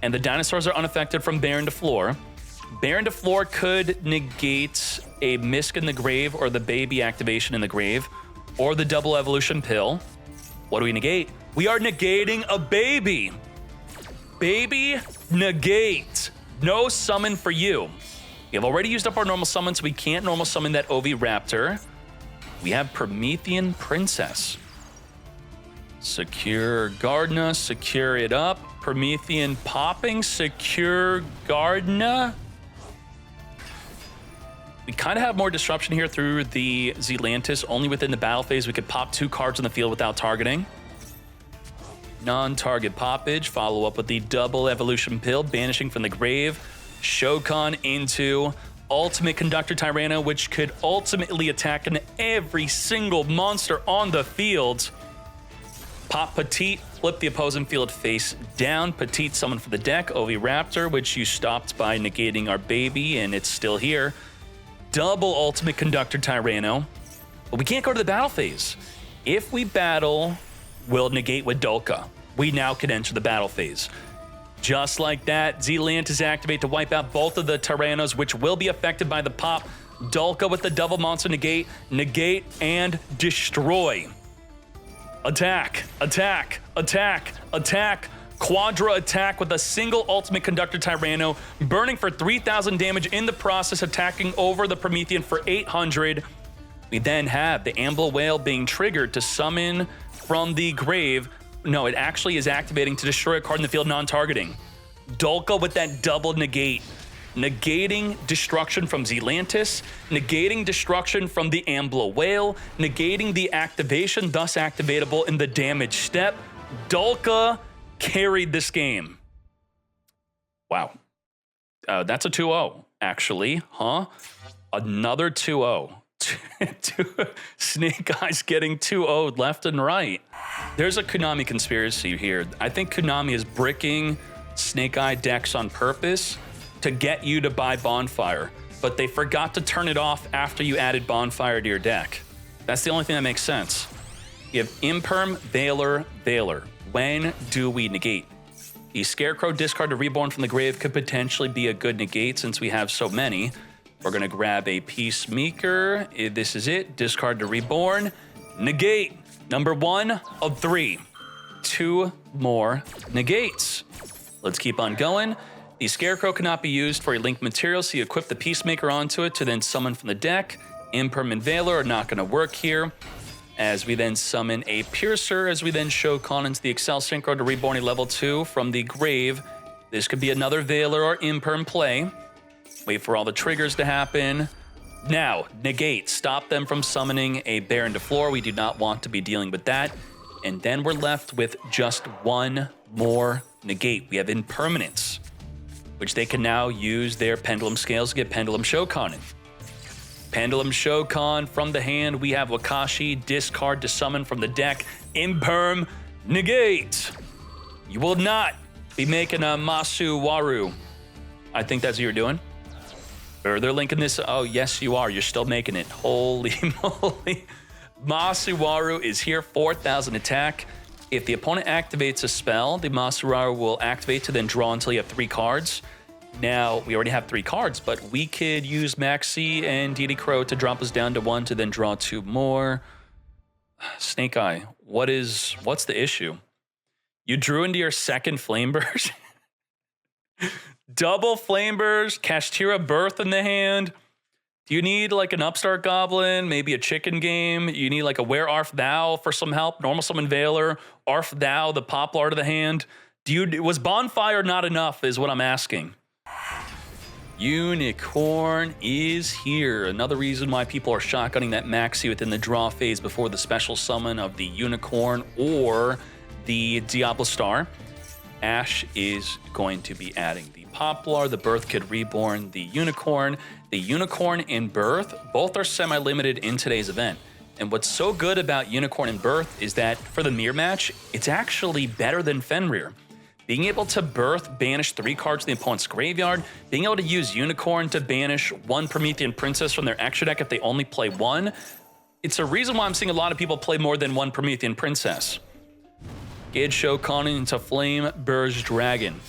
And the dinosaurs are unaffected from Baron de Fleur. Baron de Fleur could negate a Misk in the grave or the baby activation in the grave or the double evolution pill. What do we negate? We are negating a baby. Baby negate. No summon for you. We have already used up our normal summon, so we can't normal summon that Oviraptor. We have Promethean Princess. Secure Gardna, secure it up. Promethean popping, secure Gardna. We kind of have more disruption here through the Zealantis. Only within the battle phase, we could pop 2 cards on the field without targeting. Non-target poppage, follow up with the double evolution pill, banishing from the grave. Shokan into Ultimate Conductor Tyranno, which could ultimately attack every single monster on the field. Pop Petite, flip the opposing field face down. Petite summon for the deck. Oviraptor, which you stopped by negating our baby, and it's still here. Double Ultimate Conductor Tyranno. But we can't go to the battle phase. If we battle, we'll negate with Dulka. We now can enter the battle phase. Just like that, Zealantis activate to wipe out both of the Tyrannos, which will be affected by the pop. Dulka with the double monster negate, negate and destroy. Attack, attack, attack, attack. Quadra attack with a single Ultimate Conductor Tyranno, burning for 3,000 damage in the process, attacking over the Promethean for 800. We then have the Ambler Whale being triggered to summon from the grave. No, it actually is activating to destroy a card in the field non-targeting. Dulka with that double negate. Negating destruction from Zealantis, negating destruction from the Ambler Whale, negating the activation, thus activatable in the damage step. Dulka carried this game. Wow. That's a 2-0, actually, huh? Another 2-0. Snake Eyes getting 2-0'd left and right. There's a Konami conspiracy here. I think Konami is bricking Snake Eye decks on purpose to get you to buy Bonfire, but they forgot to turn it off after you added Bonfire to your deck. That's the only thing that makes sense. You have Imperm, Veiler, Veiler. When do we negate? The Scarecrow discard to Reborn from the grave could potentially be a good negate since we have so many. We're gonna grab a Peacemaker. This is it, discard to Reborn. Negate, number 1 of 3. 2 more negates. Let's keep on going. The Scarecrow cannot be used for a linked material, so you equip the Peacemaker onto it to then summon from the deck. Imperm and Veiler are not gonna work here. As we then summon a Piercer, as we then show Collins the Excel Synchro to Reborn a level 2 from the grave. This could be another Veiler or Imperm play. Wait for all the triggers to happen. Now, negate. Stop them from summoning a Baron de Fleur. We do not want to be dealing with that. And then we're left with just 1 more negate. We have Impermanence, which they can now use their Pendulum Scales to get Pendulum Shokan in. Pendulum Shokan from the hand. We have Wakashi, discard to summon from the deck. Imperm, negate. You will not be making a Masu Waru. I think that's what you're doing. Further linking this. Oh, yes, you are. You're still making it. Holy moly. Masu Waru is here, 4,000 attack. If the opponent activates a spell, the Masu Waru will activate to then draw until you have 3 cards. Now, we already have 3 cards, but we could use Maxi and Deity Crow to drop us down to 1 to then draw 2 more. Snake Eye, what's the issue? You drew into your second Flameburst? Double Flameburst, Kashtira Birth in the hand. Do you need like an Upstart Goblin, maybe a Chicken Game? You need like a Where Art Thou for some help? Normal Summon Veiler, Art Thou, the Poplar to the hand. Was Bonfire not enough is what I'm asking. Unicorn is here. Another reason why people are shotgunning that Maxi within the draw phase before the special summon of the Unicorn or the Diablo Star. Ash is going to be adding the Poplar, the Birth Kid Reborn, the Unicorn. The Unicorn and Birth, both are semi-limited in today's event. And what's so good about Unicorn and Birth is that for the mirror match, it's actually better than Fenrir. Being able to Birth, banish 3 cards from the opponent's graveyard, being able to use Unicorn to banish 1 Promethean Princess from their extra deck if they only play 1, it's a reason why I'm seeing a lot of people play more than 1 Promethean Princess. Gage Shokan into Flame Burge Dragon.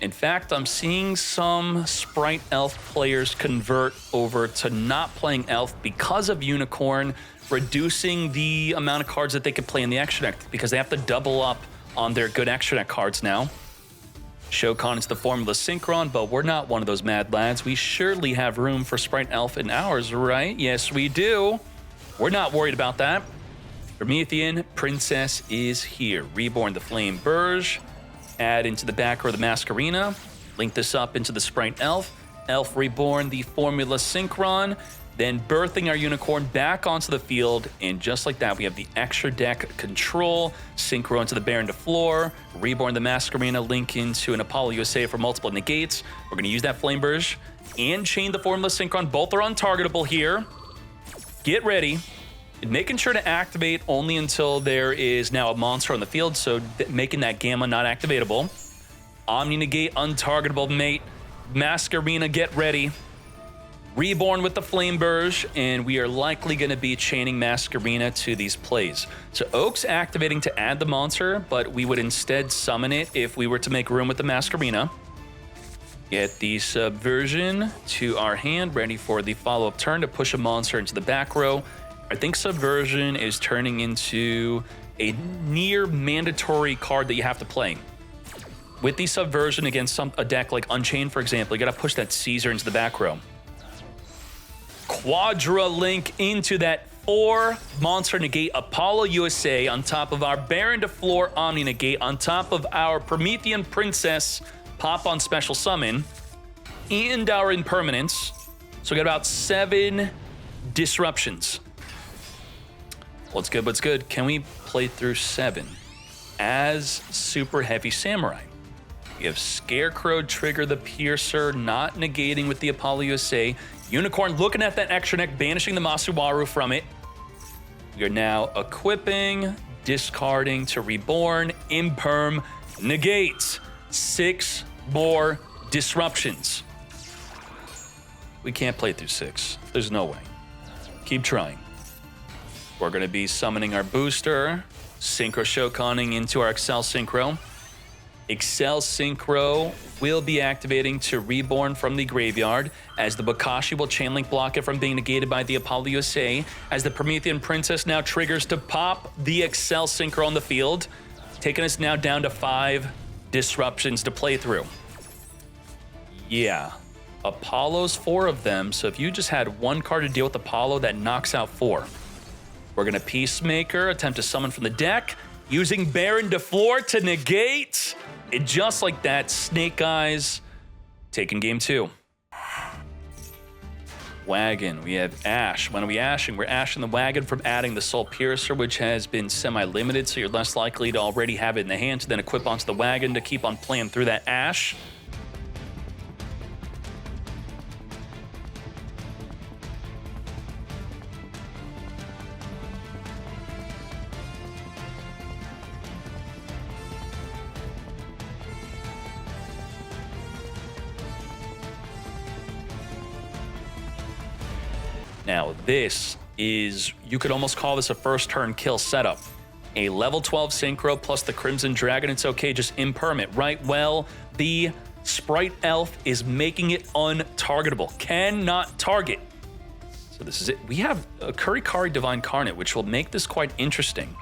In fact, I'm seeing some Sprite Elf players convert over to not playing Elf because of Unicorn, reducing the amount of cards that they could play in the extra deck because they have to double up on their good extra deck cards now. Shokan is the Formula Synchron, but we're not one of those mad lads. We surely have room for Sprite Elf in ours, right? Yes, we do. We're not worried about that. Promethean Princess is here. Reborn the Flame Burge. Add into the back row the Masquerena. Link this up into the Sprite Elf. Elf Reborn the Formula Synchron. Then birthing our Unicorn back onto the field, and just like that, we have the extra deck control, Synchro into the Baron to Floor, Reborn the Masquerena, link into an Apollo USA for multiple negates. We're going to use that Flame Burge and chain the Formula Synchron. Both are untargetable here. Get ready. And making sure to activate only until there is now a monster on the field, so making that Gamma not activatable. Omni Negate, untargetable, mate. Masquerena, get ready. Reborn with the Flame Burge, and we are likely going to be chaining Masquerena to these plays. So Oak's activating to add the monster, but we would instead summon it if we were to make room with the Masquerena. Get the Subversion to our hand, ready for the follow-up turn to push a monster into the back row. I think Subversion is turning into a near mandatory card that you have to play. With the Subversion against a deck like Unchained, for example, you got to push that Caesar into the back row. Quadra Link into that 4 Monster Negate Apollo USA on top of our Baron to Floor Omni Negate on top of our Promethean Princess Pop on Special Summon and our Impermanence. So we got about 7 disruptions. What's good, what's good? Can we play through 7 as Super Heavy Samurai? We have Scarecrow trigger the Piercer, not negating with the Apollo USA. Unicorn looking at that extra deck, banishing the Masuwaru from it. We are now equipping, discarding to Reborn, Imperm, negate. 6 more disruptions. We can't play through 6. There's no way. Keep trying. We're going to be summoning our booster, Synchro Shokaning into our Excel Synchro. Excel Synchro will be activating to Reborn from the graveyard, as the Bokashi will chain link block it from being negated by the Apollo USA, as the Promethean Princess now triggers to pop the Excel Synchro on the field, taking us now down to 5 disruptions to play through. Yeah, Apollo's 4 of them, so if you just had 1 card to deal with Apollo, that knocks out 4. We're going to Peacemaker, attempt to summon from the deck, using Baron to Floor to negate. And just like that, Snake Eyes taking game 2. Wagon, we have Ash. When are we ashing? We're ashing the Wagon from adding the Soul Piercer, which has been semi-limited, so you're less likely to already have it in the hand to then equip onto the Wagon to keep on playing through that Ash. Now, this is, you could almost call this a first turn kill setup. A level 12 synchro plus the Crimson Dragon, it's okay, just imperm it, right? Well, the Sprite Elf is making it untargetable, cannot target. So this is it. We have a Kurikari Divine Carnate, which will make this quite interesting.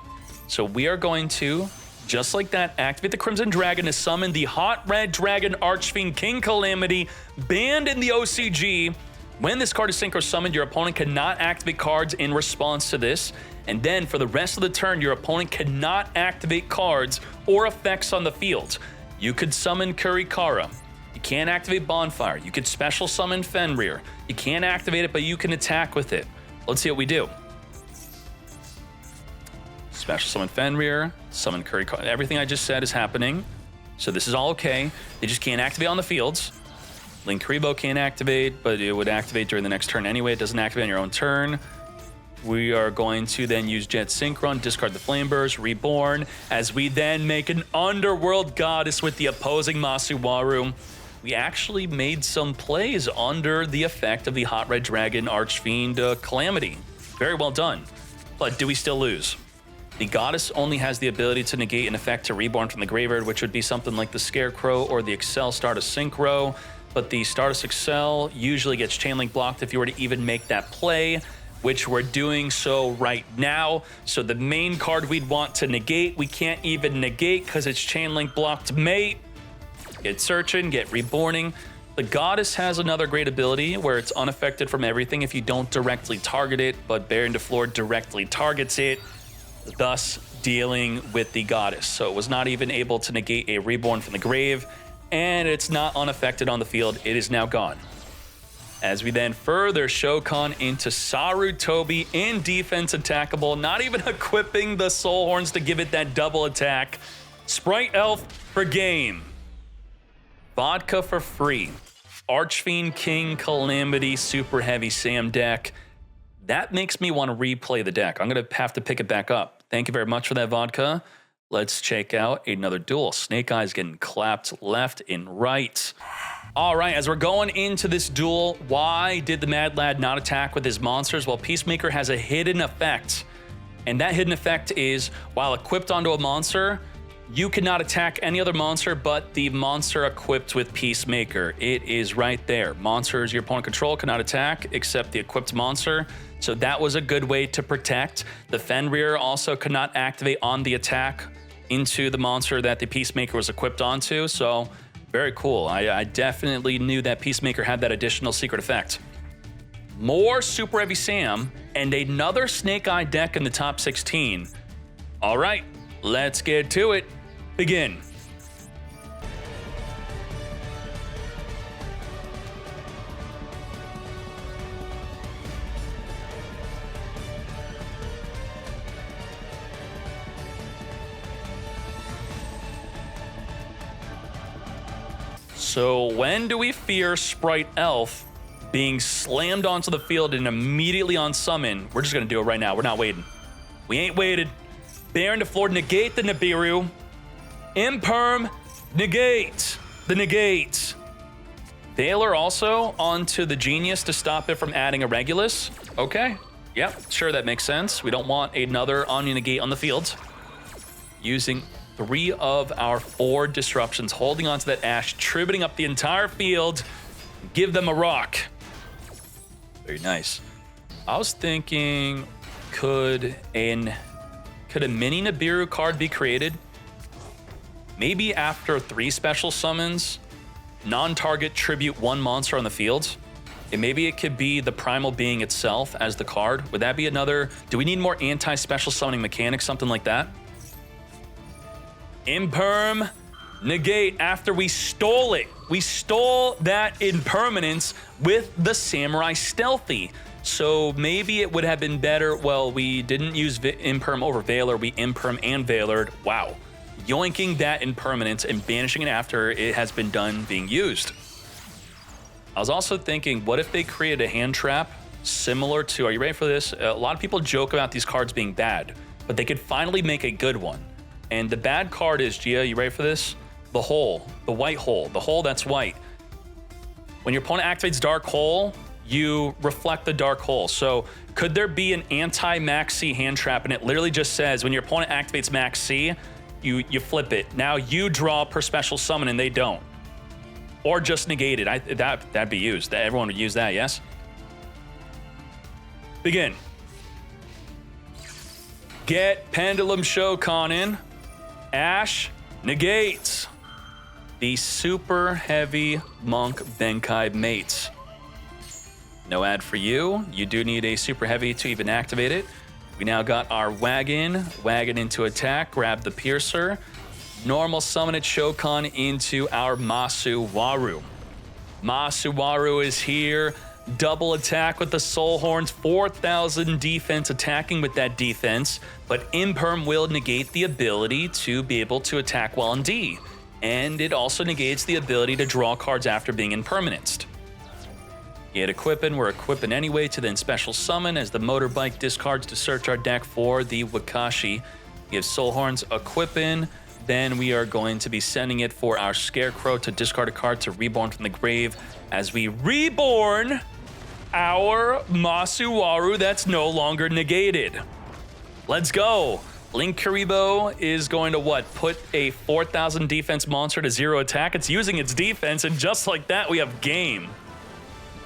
So we are going to, just like that, activate the Crimson Dragon to summon the Hot Red Dragon Archfiend King Calamity, banned in the OCG. When this card is synchro summoned, your opponent cannot activate cards in response to this. And then for the rest of the turn, your opponent cannot activate cards or effects on the field. You could summon Kurikara. You can't activate Bonfire. You could special summon Fenrir. You can't activate it, but you can attack with it. Let's see what we do. Special summon Fenrir, summon Kurikara. Everything I just said is happening. So this is all okay. They just can't activate on the fields. Linkuriboh can't activate, but it would activate during the next turn anyway. It doesn't activate on your own turn. We are going to then use Jet Synchron, discard the Flame Burst, Reborn, as we then make an Underworld Goddess with the opposing Masuwaru. We actually made some plays under the effect of the Hot Red Dragon Archfiend Calamity. Very well done. But do we still lose? The Goddess only has the ability to negate an effect to Reborn from the graveyard, which would be something like the Scarecrow or the Excel Stardust Synchro. But the Stardust Excel usually gets chain link blocked if you were to even make that play, which we're doing so right now. So the main card we'd want to negate, we can't even negate because it's chain link blocked mate. Get searching, get reborning. The Goddess has another great ability where it's unaffected from everything if you don't directly target it, but Baron de Fleur directly targets it, thus dealing with the Goddess. So it was not even able to negate a Reborn from the grave, and it's not unaffected on the field. It is now gone. As we then further Shokan into Sarutobi in defense attackable, not even equipping the Soul Horns to give it that double attack. Sprite Elf for game. Vodka for free. Archfiend King Calamity Super Heavy Sam deck. That makes me want to replay the deck. I'm going to have to pick it back up. Thank you very much for that, Vodka. Let's check out another duel. Snake Eyes getting clapped left and right. All right, as we're going into this duel, why did the Mad Lad not attack with his monsters? Well, Peacemaker has a hidden effect. And that hidden effect is, while equipped onto a monster, you cannot attack any other monster but the monster equipped with Peacemaker. It is right there. Monsters your opponent control cannot attack except the equipped monster. So that was a good way to protect. The Fenrir also could not activate on the attack into the monster that the Peacemaker was equipped onto. So very cool. I definitely knew that Peacemaker had that additional secret effect. More Super Heavy Sam and another Snake Eye deck in the top 16. All right, let's get to it. Begin. So when do we fear Sprite Elf being slammed onto the field and immediately on summon? We're just going to do it right now. We're not waiting. We ain't waited. Baron de Fleur, negate the Nibiru. Imperm, negate the negate. Valor also onto the Genius to stop it from adding a Regulus. Okay. Yep, sure, that makes sense. We don't want another Omni negate on the field. Using 3 of our 4 disruptions, holding onto that Ash, tributing up the entire field. Give them a rock. Very nice. I was thinking, could a mini Nibiru card be created? Maybe after 3 special summons, non-target tribute 1 monster on the field. And maybe it could be the Primal Being itself as the card. Would that be another? Do we need more anti-special summoning mechanics, something like that? Imperm, negate after we stole it. We stole that impermanence with the Samurai Stealthy. So maybe it would have been better. Well, we didn't use Imperm over Valor. We Imperm and Valored. Wow. Yoinking that impermanence and banishing it after it has been done being used. I was also thinking, what if they created a hand trap similar to, are you ready for this? A lot of people joke about these cards being bad, but they could finally make a good one. And the bad card is, Gia, you ready for this? The hole, the white hole, the hole that's white. When your opponent activates Dark Hole, you reflect the dark hole. So could there be an anti-Max C hand trap, and it literally just says when your opponent activates Max C, you flip it. Now you draw per special summon and they don't. Or just negate it. That'd be used. Everyone would use that, yes? Begin. Get Pendulum Shokan in. Ash negates the super heavy Monk Benkai mates. No ad for you. You do need a super heavy to even activate it. We now got our wagon into attack, grab the piercer, normal summon it Shokan into our Masuwaru. Masuwaru is here, double attack with the soul horns, 4,000 defense attacking with that defense, but Imperm will negate the ability to be able to attack while in D, and it also negates the ability to draw cards after being impermanenced. Get equipping, we're equipping anyway to then special summon as the motorbike discards to search our deck for the Wakashi. Give Soul Horns equipping, then we are going to be sending it for our Scarecrow to discard a card to reborn from the grave as we reborn our Masuwaru that's no longer negated. Let's go. Link Karibo is going to what? Put a 4,000 defense monster to 0 attack. It's using its defense, and just like that, we have game.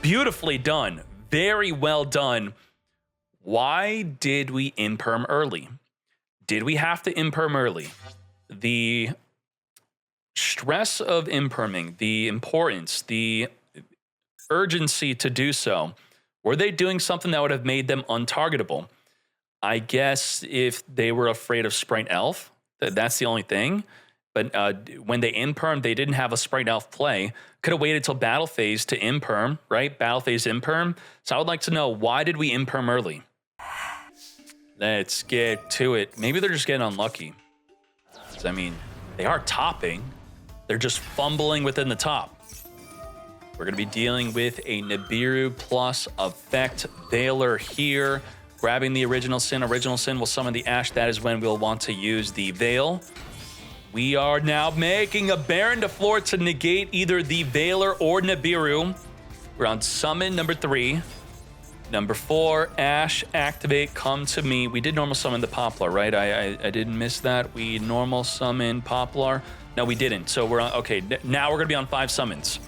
Beautifully done. Very well done. Why did we imperm early? Did we have to imperm early? The stress of imperming, the importance, the urgency to do so, were they doing something that would have made them untargetable? I guess if they were afraid of Sprite Elf, that's the only thing. But when they imperm, they didn't have a Sprite Elf play. Could have waited till battle phase to imperm, right? Battle phase imperm. So I would like to know, why did we imperm early? Let's get to it. Maybe they're just getting unlucky. I mean, they are topping. They're just fumbling within the top. We're going to be dealing with a Nibiru plus effect Veiler here. Grabbing the Original Sin. Original Sin will summon the Ash. That is when we'll want to use the Veil. We are now making a Baron to floor to negate either the Veiler or Nibiru. We're on summon number 3. Number 4, Ash, activate, come to me. We did normal summon the Poplar, right? I didn't miss that. We normal summon Poplar. No, we didn't. So we're on, okay, now we're gonna be on 5 summons.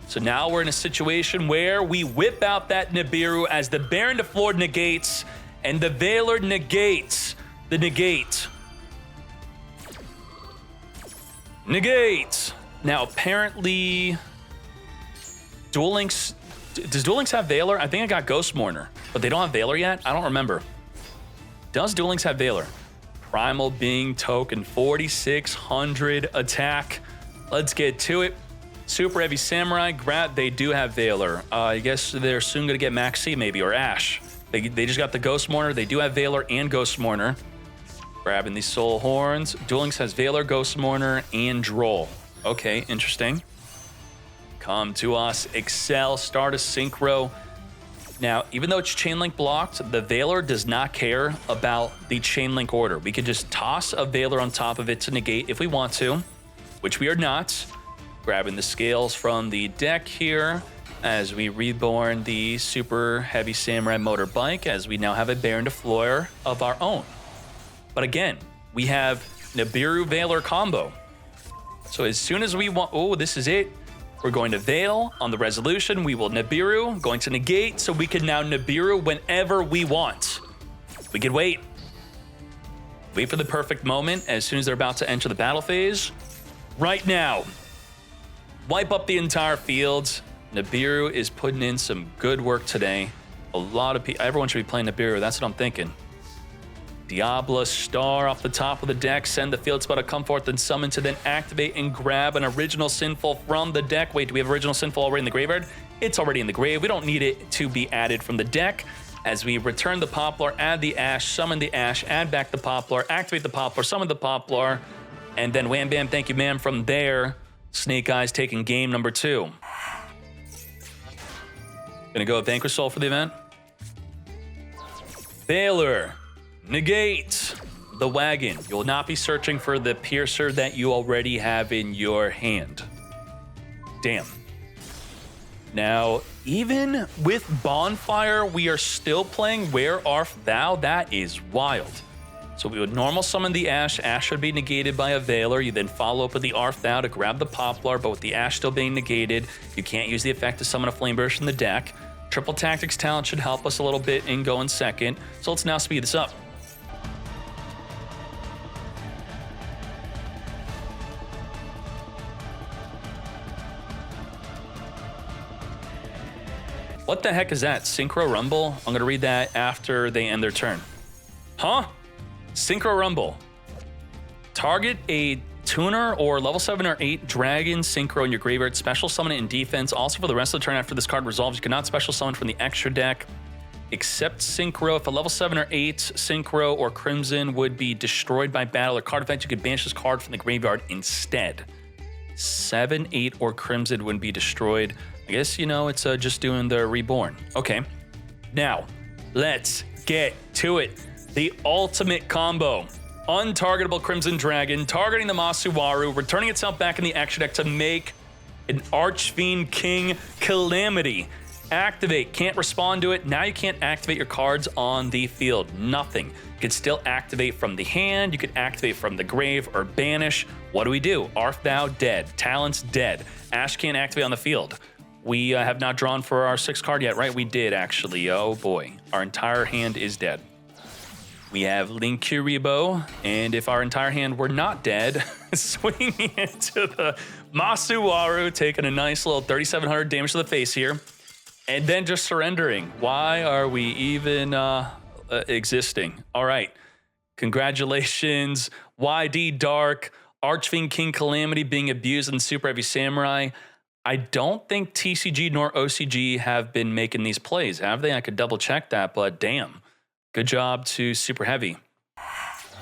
So now we're in a situation where we whip out that Nibiru as the Baron to floor negates and the Veiler negates the negate. Negate. Now, apparently, Duel Links... Does Duel Links have Veiler? I think I got Ghost Mourner, but they don't have Veiler yet? I don't remember. Does Duel Links have Veiler? Primal Being Token, 4,600 attack. Let's get to it. Super Heavy Samurai, grab. They do have Veiler. I guess they're soon going to get Max C, maybe, or Ash. They just got the Ghost Mourner. They do have Veiler and Ghost Mourner. Grabbing these Soul Horns. Duel Links has Veiler, Ghost Mourner, and Droll. Okay, interesting. Come to us. Excel, start a Synchro. Now, even though it's chain link blocked, the Veiler does not care about the chain link order. We could just toss a Veiler on top of it to negate if we want to, which we are not. Grabbing the scales from the deck here as we reborn the Super Heavy Samurai Motorbike as we now have a Baron de Fleur of our own. But again, we have Nibiru Veiler combo. So as soon as we want, oh, this is it. We're going to Veil on the resolution. We will Nibiru, going to negate, so we can now Nibiru whenever we want. We can wait. Wait for the perfect moment as soon as they're about to enter the battle phase. Right now. Wipe up the entire field. Nibiru is putting in some good work today. A lot of people, everyone should be playing Nibiru. That's what I'm thinking. Diablo Star off the top of the deck. Send the field spell to come forth and summon to then activate and grab an Original Sinful from the deck. Wait, do we have Original Sinful already in the graveyard? It's already in the grave. We don't need it to be added from the deck. As we return the Poplar, add the Ash, summon the Ash, add back the Poplar, activate the Poplar, summon the Poplar, and then wham bam, thank you ma'am. From there, Snake Eyes taking game number 2. Gonna go with Vanquish Soul for the event. Veiler. Negate the wagon. You will not be searching for the piercer that you already have in your hand. Damn. Now, even with Bonfire, we are still playing Where Art Thou? That is wild. So we would normal summon the Ash. Ash should be negated by a Veiler. You then follow up with the Art Thou to grab the Poplar, but with the Ash still being negated, you can't use the effect to summon a Flame Burst in the deck. Triple Tactics talent should help us a little bit in going second. So let's now speed this up. What the heck is that? Synchro Rumble? I'm gonna read that after they end their turn. Huh? Synchro Rumble. Target a tuner or level 7 or 8 dragon synchro in your graveyard. Special summon it in defense. Also for the rest of the turn after this card resolves, you cannot special summon from the extra deck except synchro. If a level 7 or 8 synchro or crimson would be destroyed by battle or card effect, you could banish this card from the graveyard instead. 7, 8, or crimson wouldn't be destroyed. I guess, you know, it's just doing the reborn. Okay. Now, let's get to it. The ultimate combo. Untargetable Crimson Dragon, targeting the Masuwaru, returning itself back in the extra deck to make an Archfiend King Calamity. Activate, can't respond to it. Now you can't activate your cards on the field. Nothing. You can still activate from the hand, you can activate from the grave or banish. What do? Art Thou dead. Talent's dead. Ash can't activate on the field. We have not drawn for our 6th card yet, right? We did actually. Oh boy. Our entire hand is dead. We have Linkuriboh, and if our entire hand were not dead, swinging into the Masuwaru, taking a nice little 3,700 damage to the face here, and then just surrendering. Why are we even existing? All right. Congratulations, YD Dark, Archfiend King Calamity being abused in Super Heavy Samurai. I don't think TCG nor OCG have been making these plays, have they? I could double check that, but damn. Good job to Super Heavy. I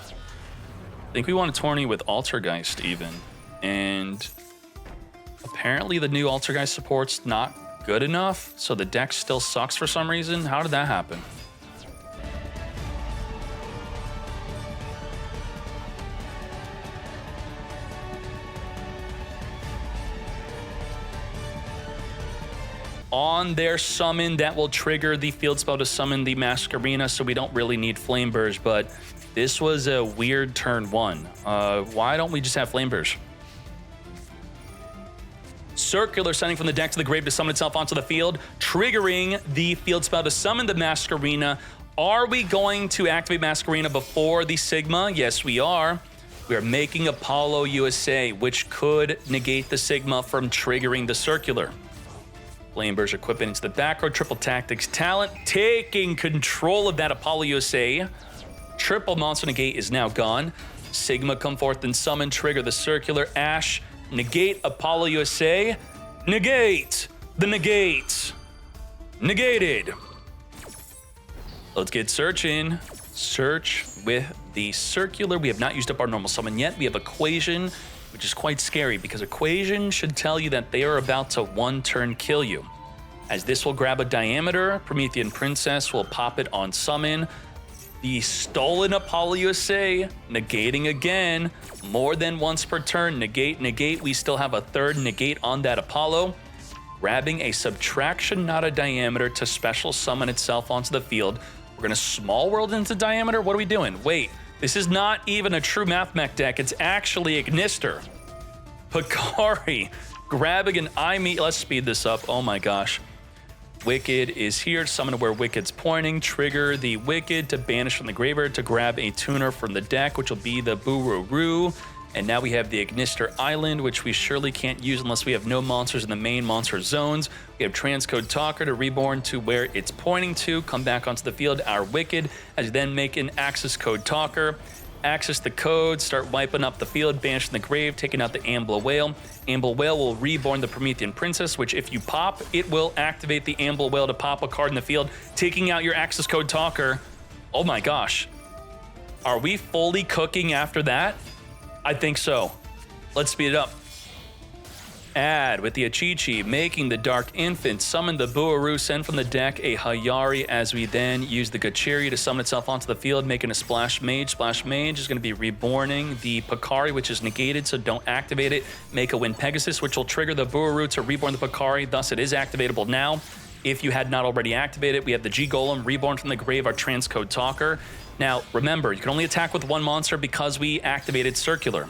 think we want to tourney with Altergeist even. And apparently the new Altergeist support's not good enough, so the deck still sucks for some reason. How did that happen? On their summon, that will trigger the field spell to summon the Masquerena, so we don't really need Flame Burst, but this was a weird turn 1. Why don't we just have Flame Burst? Circular, sending from the deck to the grave to summon itself onto the field, triggering the field spell to summon the Masquerena. Are we going to activate Masquerena before the Sigma? Yes, we are. We are making Apollo USA, which could negate the Sigma from triggering the Circular. Flame Burst equipment into the back row. Triple Tactics talent, taking control of that Apollo USA. Triple Monster Negate is now gone. Sigma come forth and summon, trigger the Circular. Ash, negate Apollo USA. Negate the negate. Negated. Let's get searching. Search with the Circular. We have not used up our normal summon yet. We have Equation, which is quite scary because Equation should tell you that they are about to 1-turn kill you. As this will grab a Diameter, Promethean Princess will pop it on summon. The stolen Apollo USA, negating again, more than once per turn. Negate, negate. We still have a 3rd negate on that Apollo. Grabbing a Subtraction, not a Diameter, to special summon itself onto the field. We're going to Small World into Diameter? What are we doing? Wait. This is not even a true Math Mech deck. It's actually Ignister. Picari grabbing an let's speed this up. Oh my gosh. Wicked is here. Summon where Wicked's pointing. Trigger the Wicked to banish from the graveyard to grab a tuner from the deck, which will be the Bururu. And now we have the Ignister Island, which we surely can't use unless we have no monsters in the main monster zones. We have Transcode Talker to reborn to where it's pointing to, come back onto the field, our Wicked, as you then make an Access Code Talker. Access the code, start wiping up the field, banishing the grave, taking out the Ambler Whale. Ambler Whale will reborn the Promethean Princess, which if you pop, it will activate the Ambler Whale to pop a card in the field, taking out your Access Code Talker. Oh my gosh. Are we fully cooking after that? I think so. Let's speed it up. Add with the Achichi, making the Dark Infant, summon the Buaru, send from the deck a Hayari as we then use the Kashtira to summon itself onto the field, making a Splash Mage. Splash Mage is going to be reborning the Picari, which is negated, so don't activate it. Make a Wind Pegasus, which will trigger the Buaru to reborn the Picari, thus it is activatable now. If you had not already activated, we have the G-Golem, reborn from the grave, our Transcode Talker. Now, remember, you can only attack with one monster because we activated Circular.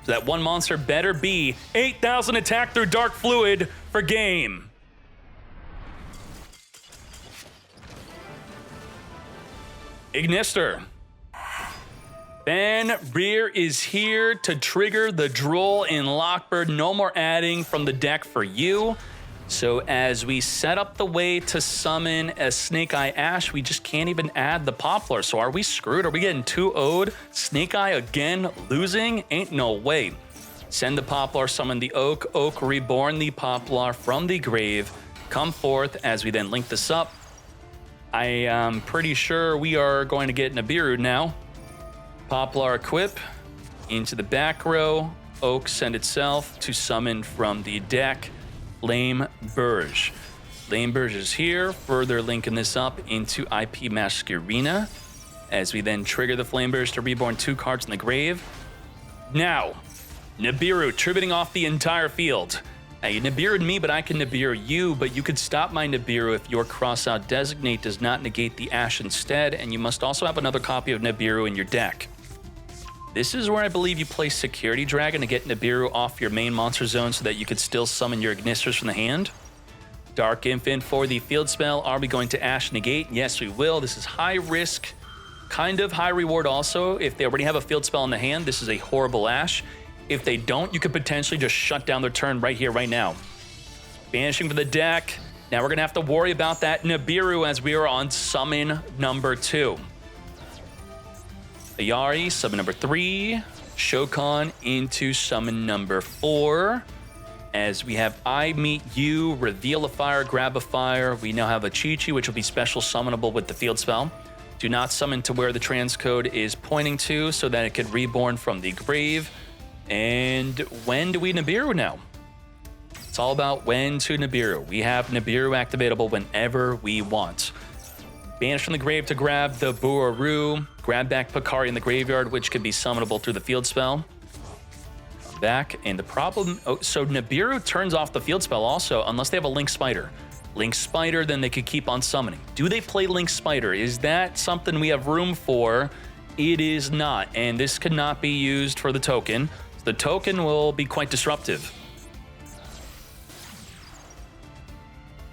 So that one monster better be 8,000 attack through Dark Fluid for game. Ignister. Ben Rear is here to trigger the Droll in Lockbird. No more adding from the deck for you. So as we set up the way to summon a Snake Eye Ash, we just can't even add the Poplar. So are we screwed? Are we getting 2-0'd? Snake Eye again losing? Ain't no way. Send the Poplar, summon the Oak. Oak, reborn the Poplar from the grave. Come forth as we then link this up. I am pretty sure we are going to get Nibiru now. Poplar equip into the back row. Oak send itself to summon from the deck. Flame Burge. Flame Burge is here, further linking this up into IP Masquerena, as we then trigger the Flame Burge to reborn 2 cards in the grave. Now, Nibiru tributing off the entire field. Hey, you Nibiru'd me, but I can Nibiru you, but you could stop my Nibiru if your Crossout Designate does not negate the Ash instead, and you must also have another copy of Nibiru in your deck. This is where I believe you play Security Dragon to get Nibiru off your main monster zone so that you could still summon your Ignisters from the hand. Dark Infant for the field spell. Are we going to Ash negate? Yes, we will. This is high risk, kind of high reward also. If they already have a field spell in the hand, this is a horrible Ash. If they don't, you could potentially just shut down their turn right here, right now. Banishing for the deck. Now we're going to have to worry about that Nibiru as we are on summon number 2. Ayari, summon number 3. Shokan into summon number 4. As we have I Meet You, Reveal a Fire, Grab a Fire. We now have a Chi-Chi, which will be special summonable with the field spell. Do not summon to where the transcode is pointing to so that it could reborn from the grave. And when do we Nibiru now? It's all about when to Nibiru. We have Nibiru activatable whenever we want. Banish from the grave to grab the Buaru. Grab back Picari in the graveyard, which could be summonable through the field spell. Back, and the problem... Oh, so Nibiru turns off the field spell also, unless they have a Link Spider. Link Spider, then they could keep on summoning. Do they play Link Spider? Is that something we have room for? It is not, and this could not be used for the token. The token will be quite disruptive.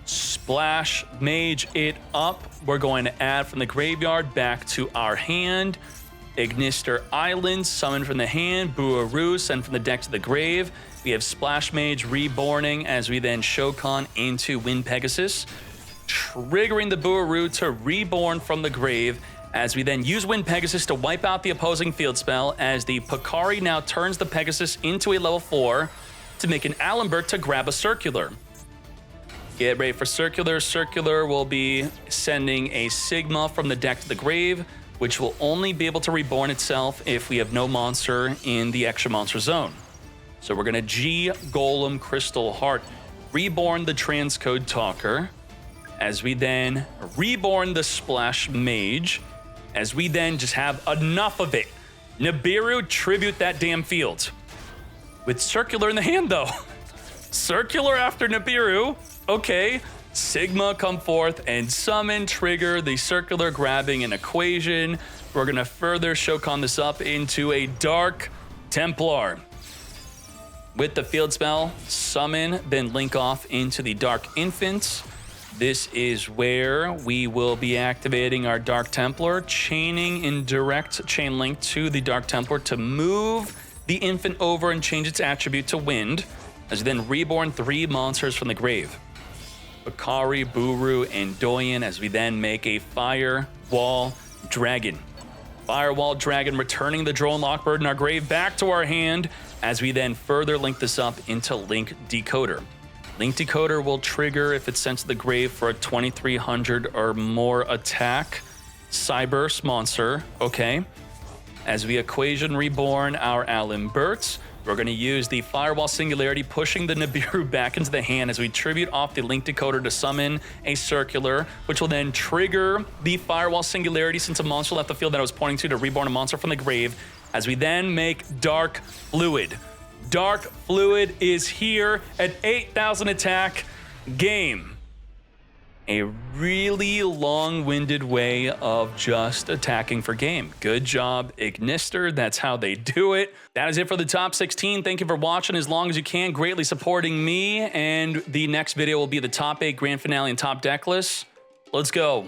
Splash Mage it up. We're going to add from the graveyard back to our hand. Ignister Island, summon from the hand. Buaru, send from the deck to the grave. We have Splash Mage reborning as we then Shokan into Wind Pegasus. Triggering the Buaru to reborn from the grave as we then use Wind Pegasus to wipe out the opposing field spell as the Picari now turns the Pegasus into a level 4 to make an Allenbert to grab a Circular. Get ready for Circular. Circular will be sending a Sigma from the deck to the grave, which will only be able to reborn itself if we have no monster in the extra monster zone. So we're going to G-Golem Crystal Heart, reborn the Transcode Talker, as we then reborn the Splash Mage, as we then just have enough of it. Nibiru, tribute that damn field. With Circular in the hand, though. Circular after Nibiru. Okay. Sigma come forth and summon, trigger the Circular, grabbing an equation. We're going to further Shokan this up into a Dark Templar. With the field spell, summon, then link off into the Dark Infant. This is where we will be activating our Dark Templar, chaining in direct chain link to the Dark Templar to move the infant over and change its attribute to wind, as we then reborn 3 monsters from the grave. Picari, Buru, and Doyen, as we then make a Firewall Dragon. Firewall Dragon returning the Drone Lockbird in our grave back to our hand, as we then further link this up into Link Decoder. Link Decoder will trigger if it's sent to the grave for a 2300 or more attack. Cyburst monster, okay. As we equation reborn our Allenberts, We're going to use the Firewall Singularity, pushing the Nibiru back into the hand as we tribute off the Link Decoder to summon a Circular, which will then trigger the Firewall Singularity since a monster left the field that I was pointing to reborn a monster from the grave, as we then make Dark Fluid. Dark Fluid is here at 8,000 attack. Game. A really long-winded way of just attacking for game. Good job, Ignister. That's how they do it. That is it for the top 16. Thank you for watching as long as you can, greatly supporting me. And the next video will be the top 8 grand finale and top deck list. Let's go.